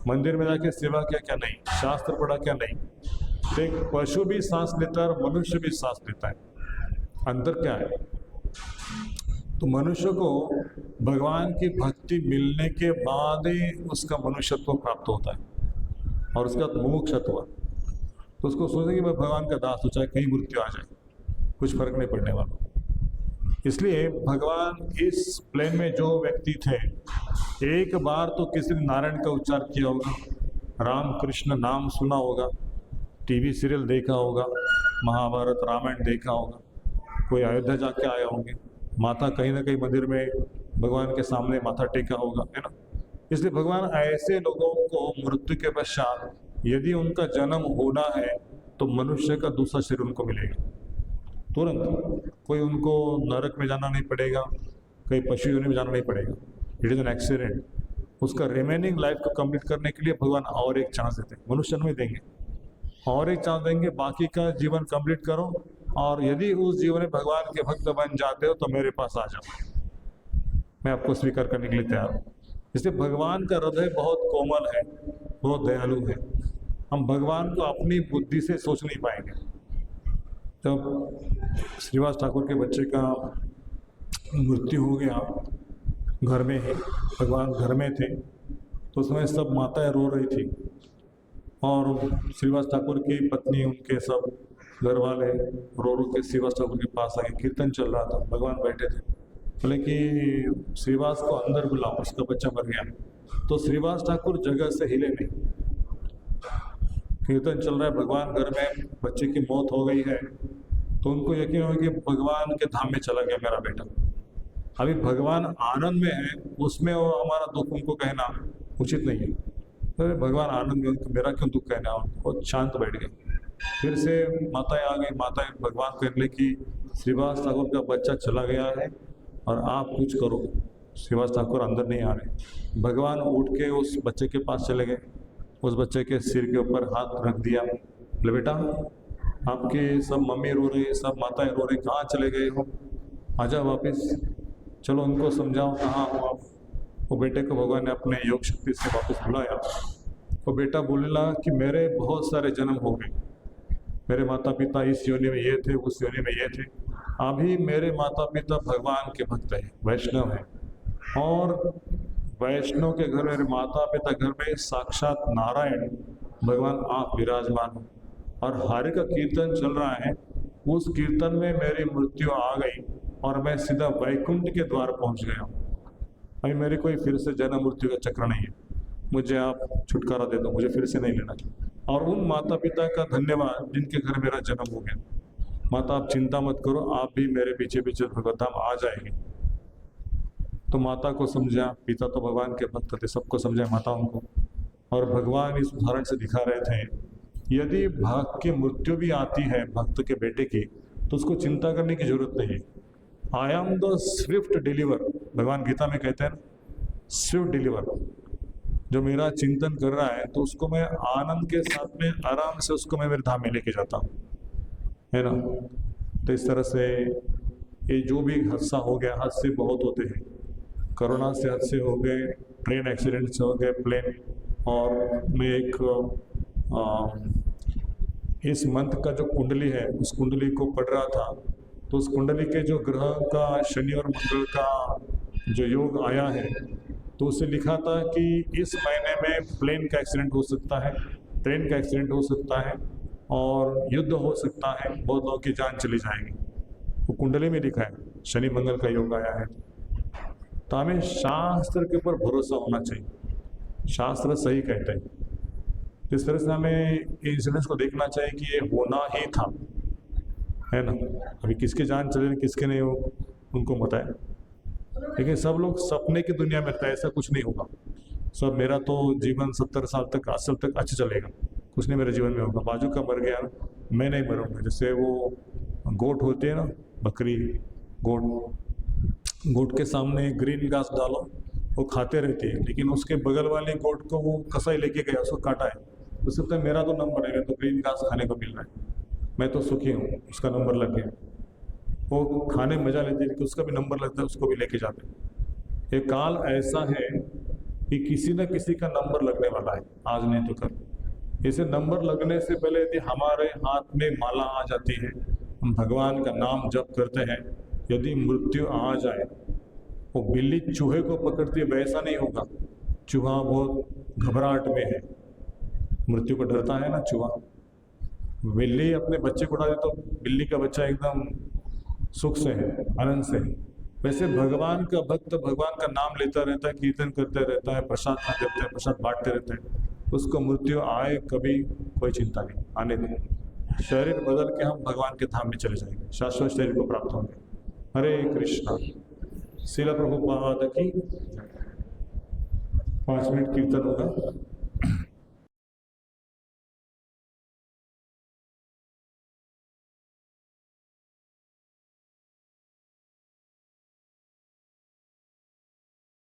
मंदिर में जाके सेवा किया क्या? नहीं। शास्त्र पढ़ा क्या? नहीं। तो एक पशु भी सांस लेता है और मनुष्य भी सांस लेता है, अंतर क्या है? तो मनुष्य को भगवान की भक्ति मिलने के बाद ही उसका मनुष्यत्व प्राप्त होता है, और उसके बाद मुमुक्षत्व। तो उसको सोचे कि मैं भगवान का दास हूँ, चाहे कहीं मृत्यु आ जाए, कुछ फर्क नहीं पड़ने वाला। इसलिए भगवान इस प्लेन में जो व्यक्ति थे, एक बार तो किसी ने नारायण का उच्चार किया होगा, राम कृष्ण नाम सुना होगा, टीवी सीरियल देखा होगा, महाभारत रामायण देखा होगा, कोई अयोध्या जाके आए होंगे, माता कहीं ना कहीं मंदिर में भगवान के सामने माथा टेका होगा, है ना। इसलिए भगवान ऐसे लोगों को मृत्यु के पश्चात यदि उनका जन्म होना है तो मनुष्य का दूसरा शरीर उनको मिलेगा तुरंत। कोई उनको नरक में जाना नहीं पड़ेगा, कहीं पशु योनि में जाना नहीं पड़ेगा। It is an accident. उसका रिमेनिंग लाइफ को कंप्लीट करने के लिए भगवान और एक चांस देते हैं, मनुष्य में देंगे, और एक चांस देंगे, बाकी का जीवन कंप्लीट करो, और यदि उस जीवन में भगवान के भक्त बन जाते हो तो मेरे पास आ जाओ, मैं आपको स्वीकार करने के लिए तैयार हूँ। इसलिए भगवान का हृदय बहुत कोमल है, बहुत दयालु है। हम भगवान को अपनी बुद्धि से सोच नहीं पाएंगे। जब श्रीवास ठाकुर के बच्चे का मृत्यु हो गया, घर में ही, भगवान घर में थे, तो उसमें सब माताएं रो रही थी, और श्रीवास ठाकुर की पत्नी, उनके सब घर वाले रो रो के श्रीवास ठाकुर के पास आए। कीर्तन चल रहा था, भगवान बैठे थे, बोले कि श्रीवास को अंदर बुलाओ, उसका बच्चा मर गया। तो श्रीवास ठाकुर जगह से हिले नहीं। कीर्तन चल रहा है, भगवान घर में, बच्चे की मौत हो गई है, तो उनको यकीन हो कि भगवान के धाम में चला गया मेरा बेटा। अभी भगवान आनंद में है, उसमें वो हमारा दुख उनको कहना उचित नहीं है। तो भगवान आनंद में, मेरा क्यों दुख कहना? वो शांत बैठ गए। फिर से माताएं आ गई, माताएं भगवान कहने लगी कि श्रीवास ठाकुर का बच्चा चला गया है और आप कुछ करो। श्रीवास ठाकुर अंदर नहीं आ रहे। भगवान उठ के उस बच्चे के पास चले गए, उस बच्चे के सिर के ऊपर हाथ रख दिया, बोले बेटा आपकी सब मम्मी रो रही, सब माताएं रो रही, कहाँ चले गए हो? आजा वापस, चलो उनको समझाओ कहाँ हो आप। वो बेटे को भगवान ने अपने योग शक्ति से वापस बुलाया। वो बेटा बोलने लगा कि मेरे बहुत सारे जन्म हो गए, मेरे माता पिता इस योनि में ये थे, उस योनि में ये थे, अभी मेरे माता पिता भगवान के भक्त हैं, वैष्णव हैं, और वैष्णव के घर, मेरे माता पिता घर में साक्षात नारायण भगवान आप विराजमान हो, और हरि का कीर्तन चल रहा है। उस कीर्तन में मेरी मृत्यु आ गई और मैं सीधा वैकुंठ के द्वार पहुंच गया हूँ। अभी मेरी कोई फिर से जन्म मृत्यु का चक्र नहीं है, मुझे आप छुटकारा दे दो, मुझे फिर से नहीं लेना। और उन माता पिता का धन्यवाद जिनके घर मेरा जन्म हो गया। माता आप चिंता मत करो, आप भी मेरे पीछे पीछे भगवत धाम आ जाएंगे। तो माता को समझा, पिता तो भगवान के भक्त थे, सबको समझा माताओं को। और भगवान इस उदाहरण से दिखा रहे थे, यदि भक्त की मृत्यु भी आती है भक्त के बेटे की, तो उसको चिंता करने की जरूरत नहीं है। I am the Swift deliver, भगवान गीता में कहते हैं ना, स्विफ्ट डिलीवर। जो मेरा चिंतन कर रहा है तो उसको मैं आनंद के साथ में आराम से उसको मैं मेरे धाम में लेके जाता हूँ, है ना। तो इस तरह से ये जो भी हादसा हो गया, हादसे बहुत होते हैं, कोरोना से हादसे हो गए, ट्रेन एक्सीडेंट से हो गए, प्लेन। और मैं एक इस मंथ का जो कुंडली है उस कुंडली को पढ़ रहा था, तो उस कुंडली के जो ग्रह का शनि और मंगल का जो योग आया है, तो उससे लिखा था कि इस महीने में प्लेन का एक्सीडेंट हो सकता है, ट्रेन का एक्सीडेंट हो सकता है, और युद्ध हो सकता है, बहुत लोगों की जान चली जाएगी। वो कुंडली में लिखा है, शनि मंगल का योग आया है। तो हमें शास्त्र के ऊपर भरोसा होना चाहिए, शास्त्र सही कहते हैं। इस तरह से हमें इंसिडेंट्स को देखना चाहिए कि ये होना ही था, है ना। अभी किसकी जान चले किसके नहीं हो उनको पता है, लेकिन सब लोग सपने की दुनिया में रहते हैं, ऐसा कुछ नहीं होगा। सब मेरा तो जीवन 70 साल तक 80 साल तक अच्छा चलेगा, कुछ नहीं मेरे जीवन में होगा। बाजू का मर गया ना, मैं नहीं मरूंगा। जैसे वो गोट होती है ना, बकरी गोट के सामने ग्रीन घास डालो वो खाते रहती है, लेकिन उसके बगल वाले गोट को वो कसाई लेके गया, उसको काटा है, तो सकता है मेरा तो नंबर है, तो ग्रीन घास खाने को मिल रहा है, मैं तो सुखी हूँ, उसका नंबर लग गया। वो खाने मजा लेते हैं, उसका भी नंबर लगता है, उसको भी लेके जाते हैं। ये काल ऐसा है कि किसी न किसी का नंबर लगने वाला है, आज नहीं तो कल। इसे नंबर लगने से पहले यदि हमारे हाथ में माला आ जाती है, हम भगवान का नाम जप करते हैं, यदि मृत्यु आ जाए, वो बिल्ली चूहे को पकड़ती है वैसा नहीं होगा। चूहा बहुत घबराहट में है, मृत्यु को डरता है ना चूहा। बिल्ली अपने बच्चे को उड़ा दे तो बिल्ली का बच्चा एकदम सुख से है, आनंद से है। वैसे भगवान का भक्त भगवान का नाम लेता रहता है, कीर्तन करते रहता है, प्रसाद खाते रहता है, प्रसाद बांटते रहते हैं, उसको मृत्यु आए कभी कोई चिंता नहीं, आने दें। शरीर बदल के हम भगवान के धाम में चले जाएंगे, शाश्वत शरीर को प्राप्त होंगे। हरे कृष्णा। श्रील प्रभुपाद की 5 मिनट कीर्तन होगा।